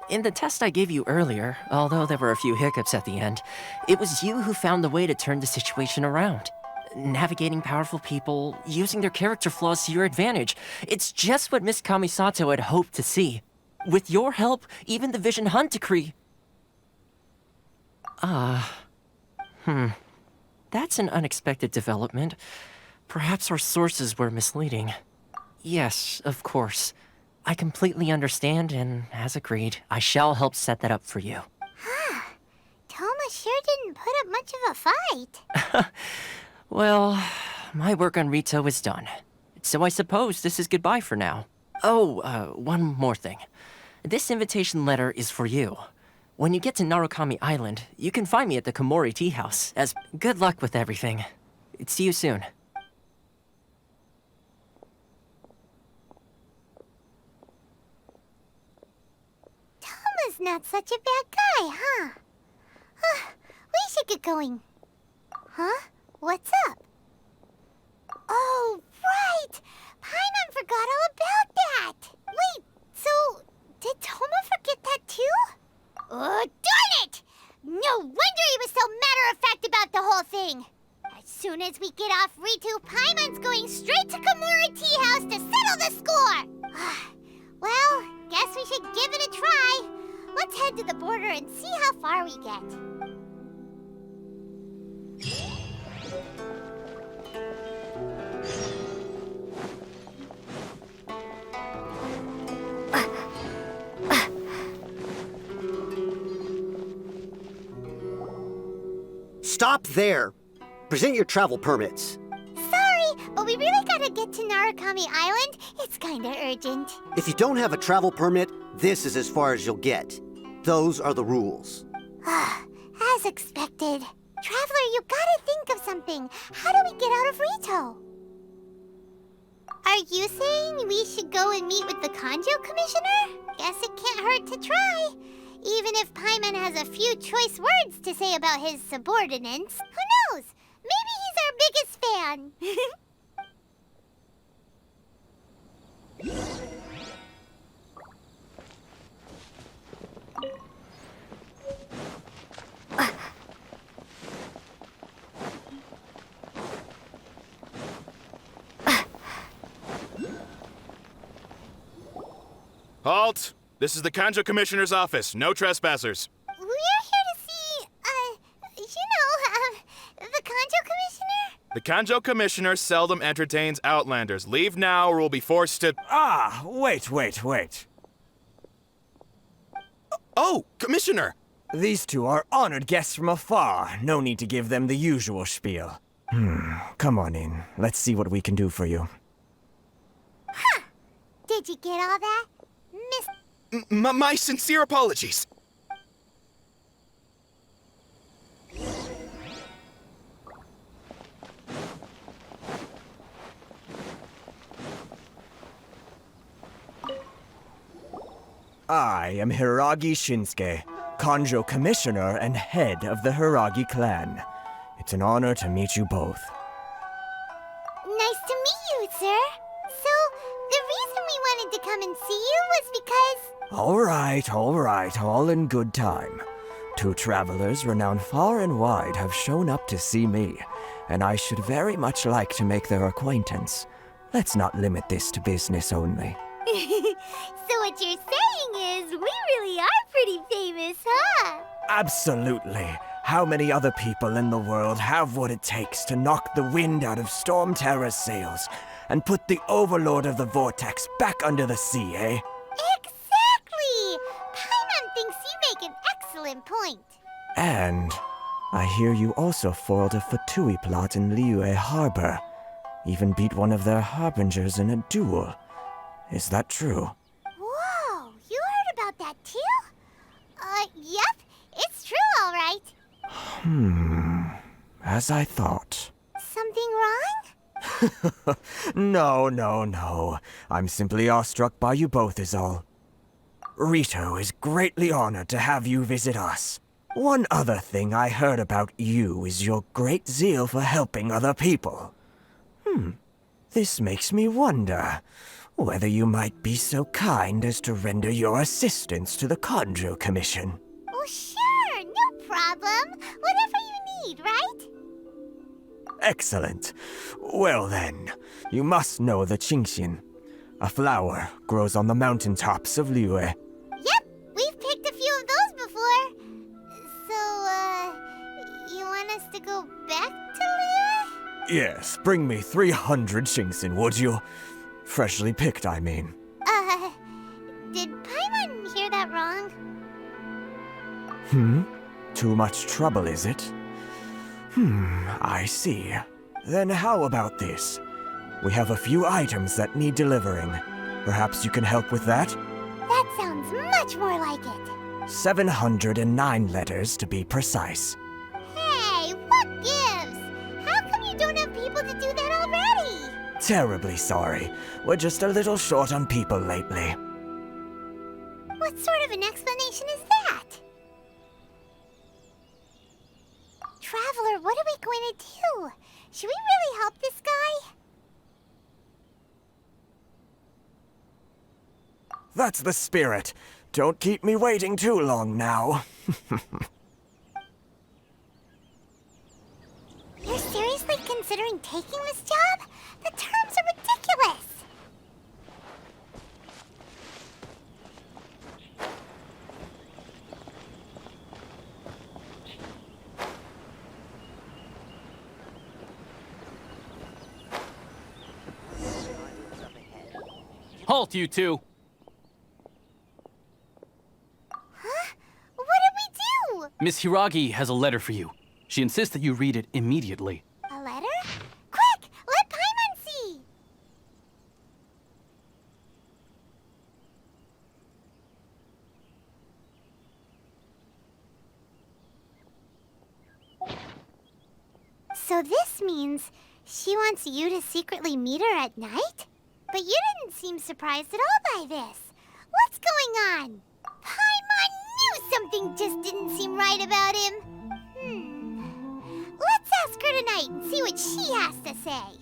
In the test I gave you earlier, although there were a few hiccups at the end, it was you who found the way to turn the situation around. Navigating powerful people, using their character flaws to your advantage. It's just what Miss Kamisato had hoped to see. With your help, even the Vision Hunt decree... That's an unexpected development. Perhaps our sources were misleading. Yes, of course. I completely understand, and as agreed, I shall help set that up for you. Toma sure didn't put up much of a fight. Well, my work on Rito is done. So I suppose this is goodbye for now. Oh, one more thing. This invitation letter is for you. When you get to Narukami Island, you can find me at the Komori Tea House, as good luck with everything. See you soon. Toma's not such a bad guy, huh? We should get going. Huh? What's up? Oh, right! Paimon forgot all about that! Wait, so did Toma forget that too? Oh, darn it! No wonder he was so matter-of-fact about the whole thing! As soon as we get off Ritu, Paimon's going straight to Komori Tea House to settle the score! Well, guess we should give it a try. Let's head to the border and see how far we get. Stop there! Present your travel permits. Sorry, but we really gotta get to Narukami Island. It's kinda urgent. If you don't have a travel permit, this is as far as you'll get. Those are the rules. As expected. Traveler, you gotta think of something. How do we get out of Rito? Are you saying we should go and meet with the Kanjo Commissioner? Guess it can't hurt to try. Even if Paimon has a few choice words to say about his subordinates, who knows? Maybe he's our biggest fan. Halt! This is the Kanjo Commissioner's office. No trespassers. We're here to see, the Kanjo Commissioner? The Kanjo Commissioner seldom entertains Outlanders. Leave now or we'll be forced to... Wait. Oh, Commissioner! These two are honored guests from afar. No need to give them the usual spiel. Come on in. Let's see what we can do for you. Huh! Did you get all that, Miss... My sincere apologies. I am Hiragi Shinsuke, Kanjo Commissioner and head of the Hiragi clan. It's an honor to meet you both. Nice to meet you, sir. So, the reason we wanted to come and see you was because... All right, all in good time. Two travelers renowned far and wide have shown up to see me, and I should very much like to make their acquaintance. Let's not limit this to business only. So what you're saying is, we really are pretty famous, huh? Absolutely. How many other people in the world have what it takes to knock the wind out of Storm Terror's sails and put the Overlord of the Vortex back under the sea, eh? Exactly! Paimon thinks you make an excellent point. And I hear you also foiled a Fatui plot in Liyue Harbor. Even beat one of their harbingers in a duel. Is that true? Whoa, you heard about that too? Yep, it's true, all right. As I thought. Something wrong? No. I'm simply awestruck by you both is all. Rito is greatly honored to have you visit us. One other thing I heard about you is your great zeal for helping other people. This makes me wonder whether you might be so kind as to render your assistance to the Conjo Commission. Oh, sure, no problem. Whatever you need, right? Excellent. Well then, you must know the Genshin. A flower grows on the mountaintops of Liyue. Yep, we've picked a few of those before. So, you want us to go back to Liyue? Yes, bring me 300 Genshin, would you? Freshly picked, I mean. Did Paimon hear that wrong? Too much trouble, is it? I see. Then how about this? We have a few items that need delivering. Perhaps you can help with that? That sounds much more like it. 709 letters, to be precise. Hey, what gives? How come you don't have people to do that already? Terribly sorry. We're just a little short on people lately. What sort of an explanation is that? Traveler, what are we going to do? Should we really help this guy? That's the spirit. Don't keep me waiting too long now. You're seriously considering taking this job? The terms are ridiculous! Halt, you two! Huh? What did we do? Miss Hiragi has a letter for you. She insists that you read it immediately. A letter? Quick! Let Paimon see! So this means she wants you to secretly meet her at night? But you didn't seem surprised at all by this. What's going on? Paimon knew something just didn't seem right about him. Let's ask her tonight and see what she has to say.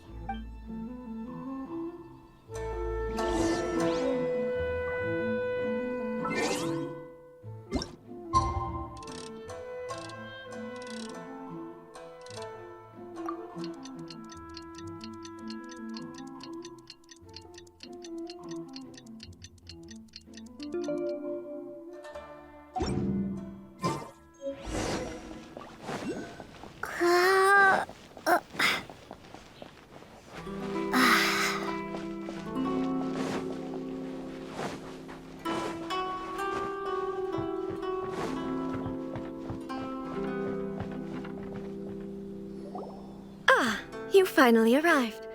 You finally arrived.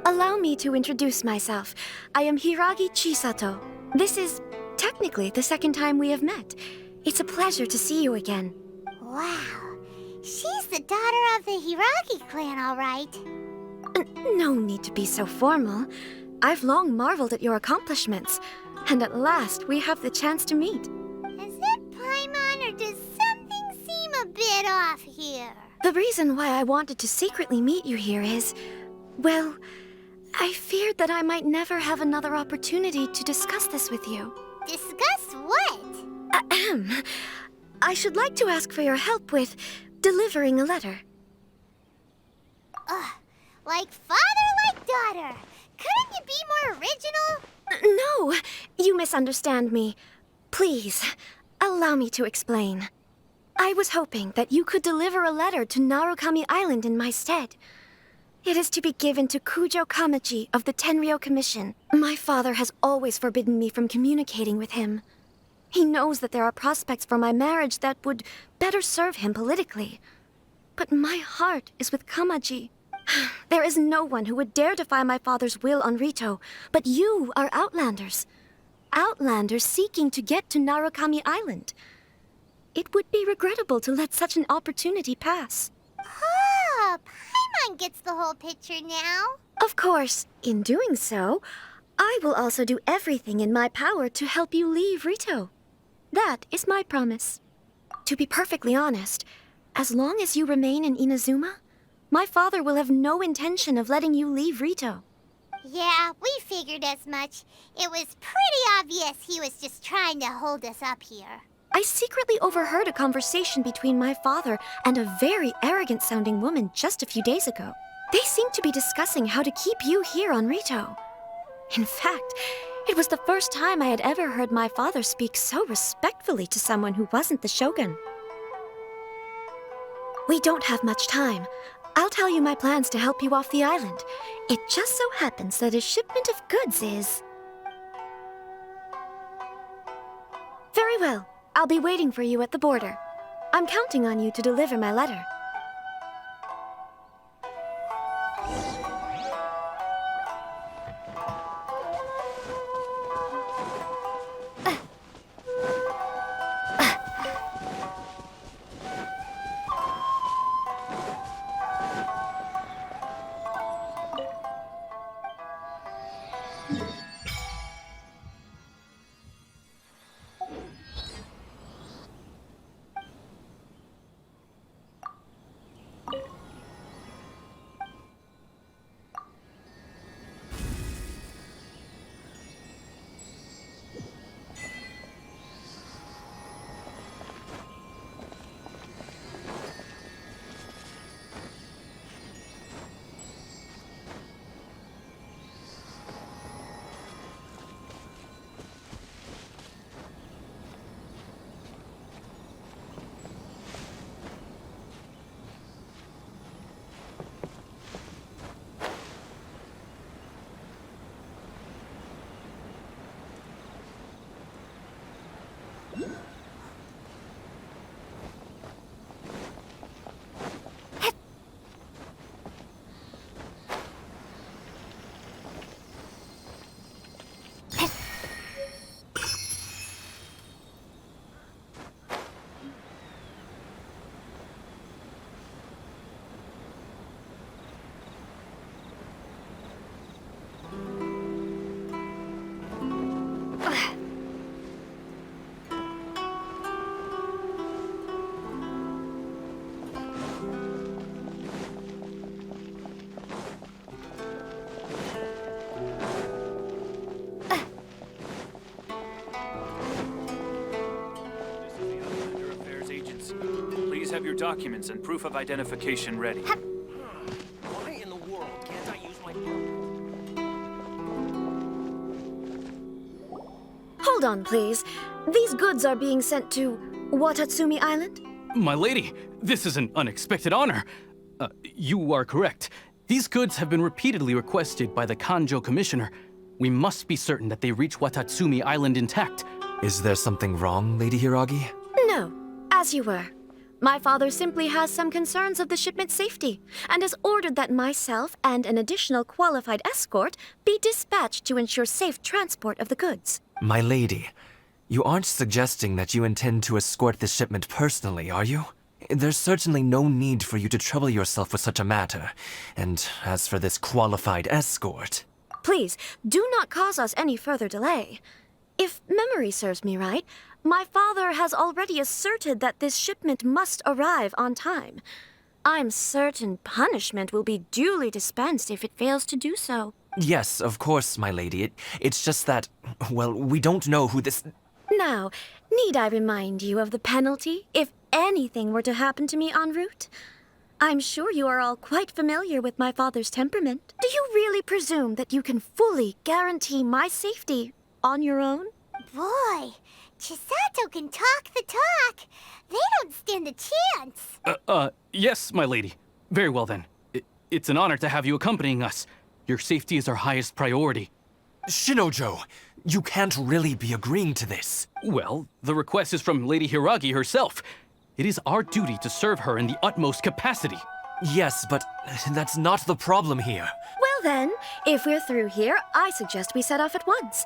Allow me to introduce myself. I am Hiragi Chisato. This is technically the second time we have met. It's a pleasure to see you again. Wow. She's the daughter of the Hiragi clan, all right. No need to be so formal. I've long marveled at your accomplishments. And at last, we have the chance to meet. Is it Paimon, or does something seem a bit off here? The reason why I wanted to secretly meet you here is, well, I feared that I might never have another opportunity to discuss this with you. Discuss what? Ahem. I should like to ask for your help with delivering a letter. Like father, like daughter. Couldn't you be more original? No, you misunderstand me. Please, allow me to explain. I was hoping that you could deliver a letter to Narukami Island in my stead. It is to be given to Kujo Kamaji of the Tenryou Commission. My father has always forbidden me from communicating with him. He knows that there are prospects for my marriage that would better serve him politically. But my heart is with Kamaji. There is no one who would dare defy my father's will on Rito, but you are Outlanders. Outlanders seeking to get to Narukami Island. It would be regrettable to let such an opportunity pass. Oh, Paimon gets the whole picture now. Of course, in doing so, I will also do everything in my power to help you leave Rito. That is my promise. To be perfectly honest, as long as you remain in Inazuma, my father will have no intention of letting you leave Rito. Yeah, we figured as much. It was pretty obvious he was just trying to hold us up here. I secretly overheard a conversation between my father and a very arrogant-sounding woman just a few days ago. They seemed to be discussing how to keep you here on Rito. In fact, it was the first time I had ever heard my father speak so respectfully to someone who wasn't the Shogun. We don't have much time. I'll tell you my plans to help you off the island. It just so happens that a shipment of goods is... Very well. I'll be waiting for you at the border. I'm counting on you to deliver my letter. Have your documents and proof of identification ready. Why in the world can't I use my Hold on, please. These goods are being sent to Watatsumi Island? My lady, this is an unexpected honor. You are correct. These goods have been repeatedly requested by the Kanjo Commissioner. We must be certain that they reach Watatsumi Island intact. Is there something wrong, Lady Hiragi? No, as you were. My father simply has some concerns of the shipment's safety, and has ordered that myself and an additional qualified escort be dispatched to ensure safe transport of the goods. My lady, you aren't suggesting that you intend to escort this shipment personally, are you? There's certainly no need for you to trouble yourself with such a matter. And as for this qualified escort... Please, do not cause us any further delay. If memory serves me right, my father has already asserted that this shipment must arrive on time. I'm certain punishment will be duly dispensed if it fails to do so. Yes, of course, my lady. It's just that, well, we don't know who this... Now, need I remind you of the penalty if anything were to happen to me en route? I'm sure you are all quite familiar with my father's temperament. Do you really presume that you can fully guarantee my safety on your own? Boy, Chisato can talk the talk. They don't stand a chance. Yes, my lady. Very well then. It's an honor to have you accompanying us. Your safety is our highest priority. Shinojo, you can't really be agreeing to this. Well, the request is from Lady Hiragi herself. It is our duty to serve her in the utmost capacity. Yes, but that's not the problem here. Well then, if we're through here, I suggest we set off at once.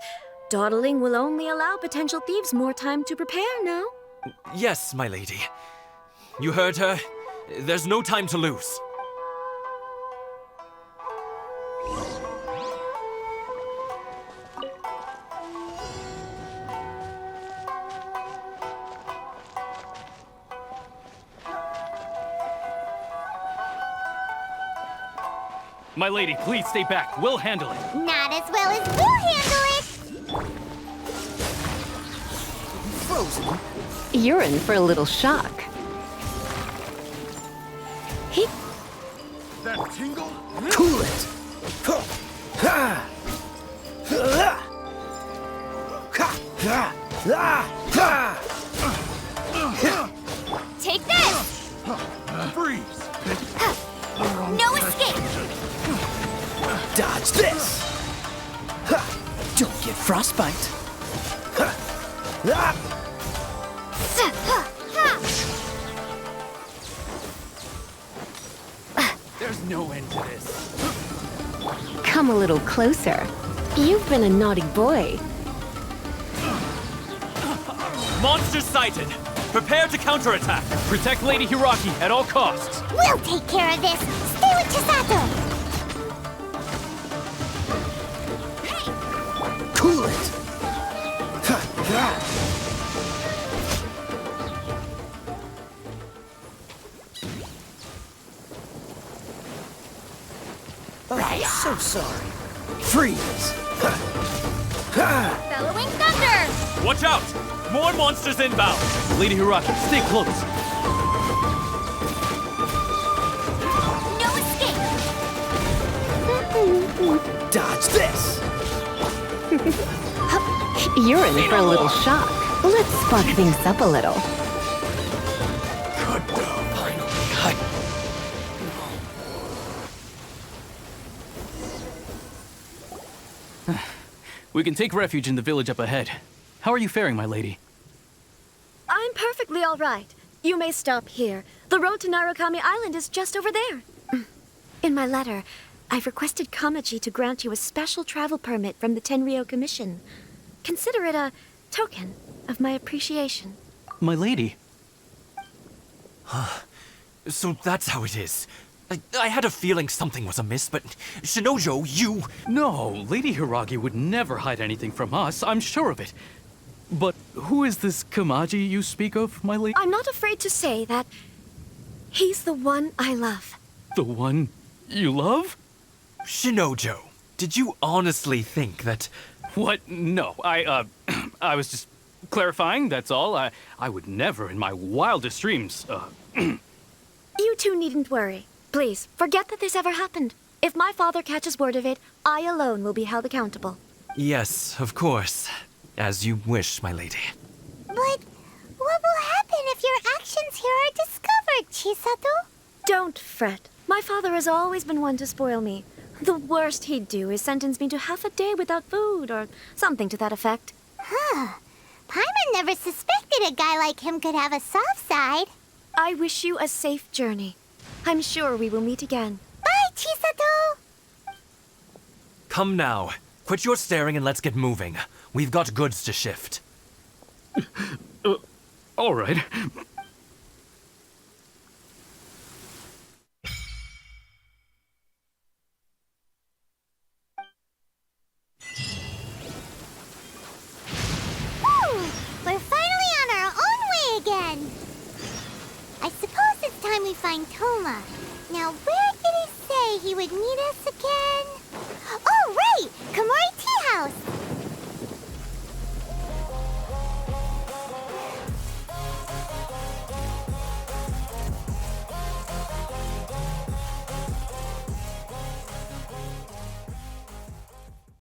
Dawdling will only allow potential thieves more time to prepare, no? Yes, my lady. You heard her. There's no time to lose. My lady, please stay back. We'll handle it. Not as well as we'll handle it! Frozen? You're in for a little shock. That tingle? Cool it! Take this! Freeze! No escape! Dodge this! Don't get frostbite. There's no end to this. Come a little closer. You've been a naughty boy. Monster sighted! Prepare to counterattack! Protect Lady Hiraki at all costs. We'll take care of this! Stay with Chisato! Cool it! Oh, so sorry. Freeze! Bellowing thunder! Watch out! More monsters inbound! Lady Hiraki, stay close. No escape! Dodge this! You're in for a little shock. Let's spark things up a little. Cut down. Cut. We can take refuge in the village up ahead. How are you faring, my lady? I'm perfectly all right. You may stop here. The road to Narukami Island is just over there. In my letter, I've requested Kamaji to grant you a special travel permit from the Tenryou Commission. Consider it a token of my appreciation. My lady. So that's how it is. I had a feeling something was amiss, but Shinojo, you... No, Lady Hiragi would never hide anything from us, I'm sure of it. But who is this Kamaji you speak of, my lady? I'm not afraid to say that he's the one I love. The one you love? Shinojo, did you honestly think that... What? No, I was just clarifying, that's all. I would never in my wildest dreams, You two needn't worry. Please, forget that this ever happened. If my father catches word of it, I alone will be held accountable. Yes, of course. As you wish, my lady. But what will happen if your actions here are discovered, Chisato? Don't fret. My father has always been one to spoil me. The worst he'd do is sentence me to half a day without food, or something to that effect. Huh. Paimon never suspected a guy like him could have a soft side. I wish you a safe journey. I'm sure we will meet again. Bye, Chisato! Come now. Quit your staring and let's get moving. We've got goods to shift. All right. We're finally on our own way again. I suppose it's time we find Toma. Now, where did he say he would meet us again? Oh, right! Komori Tea House!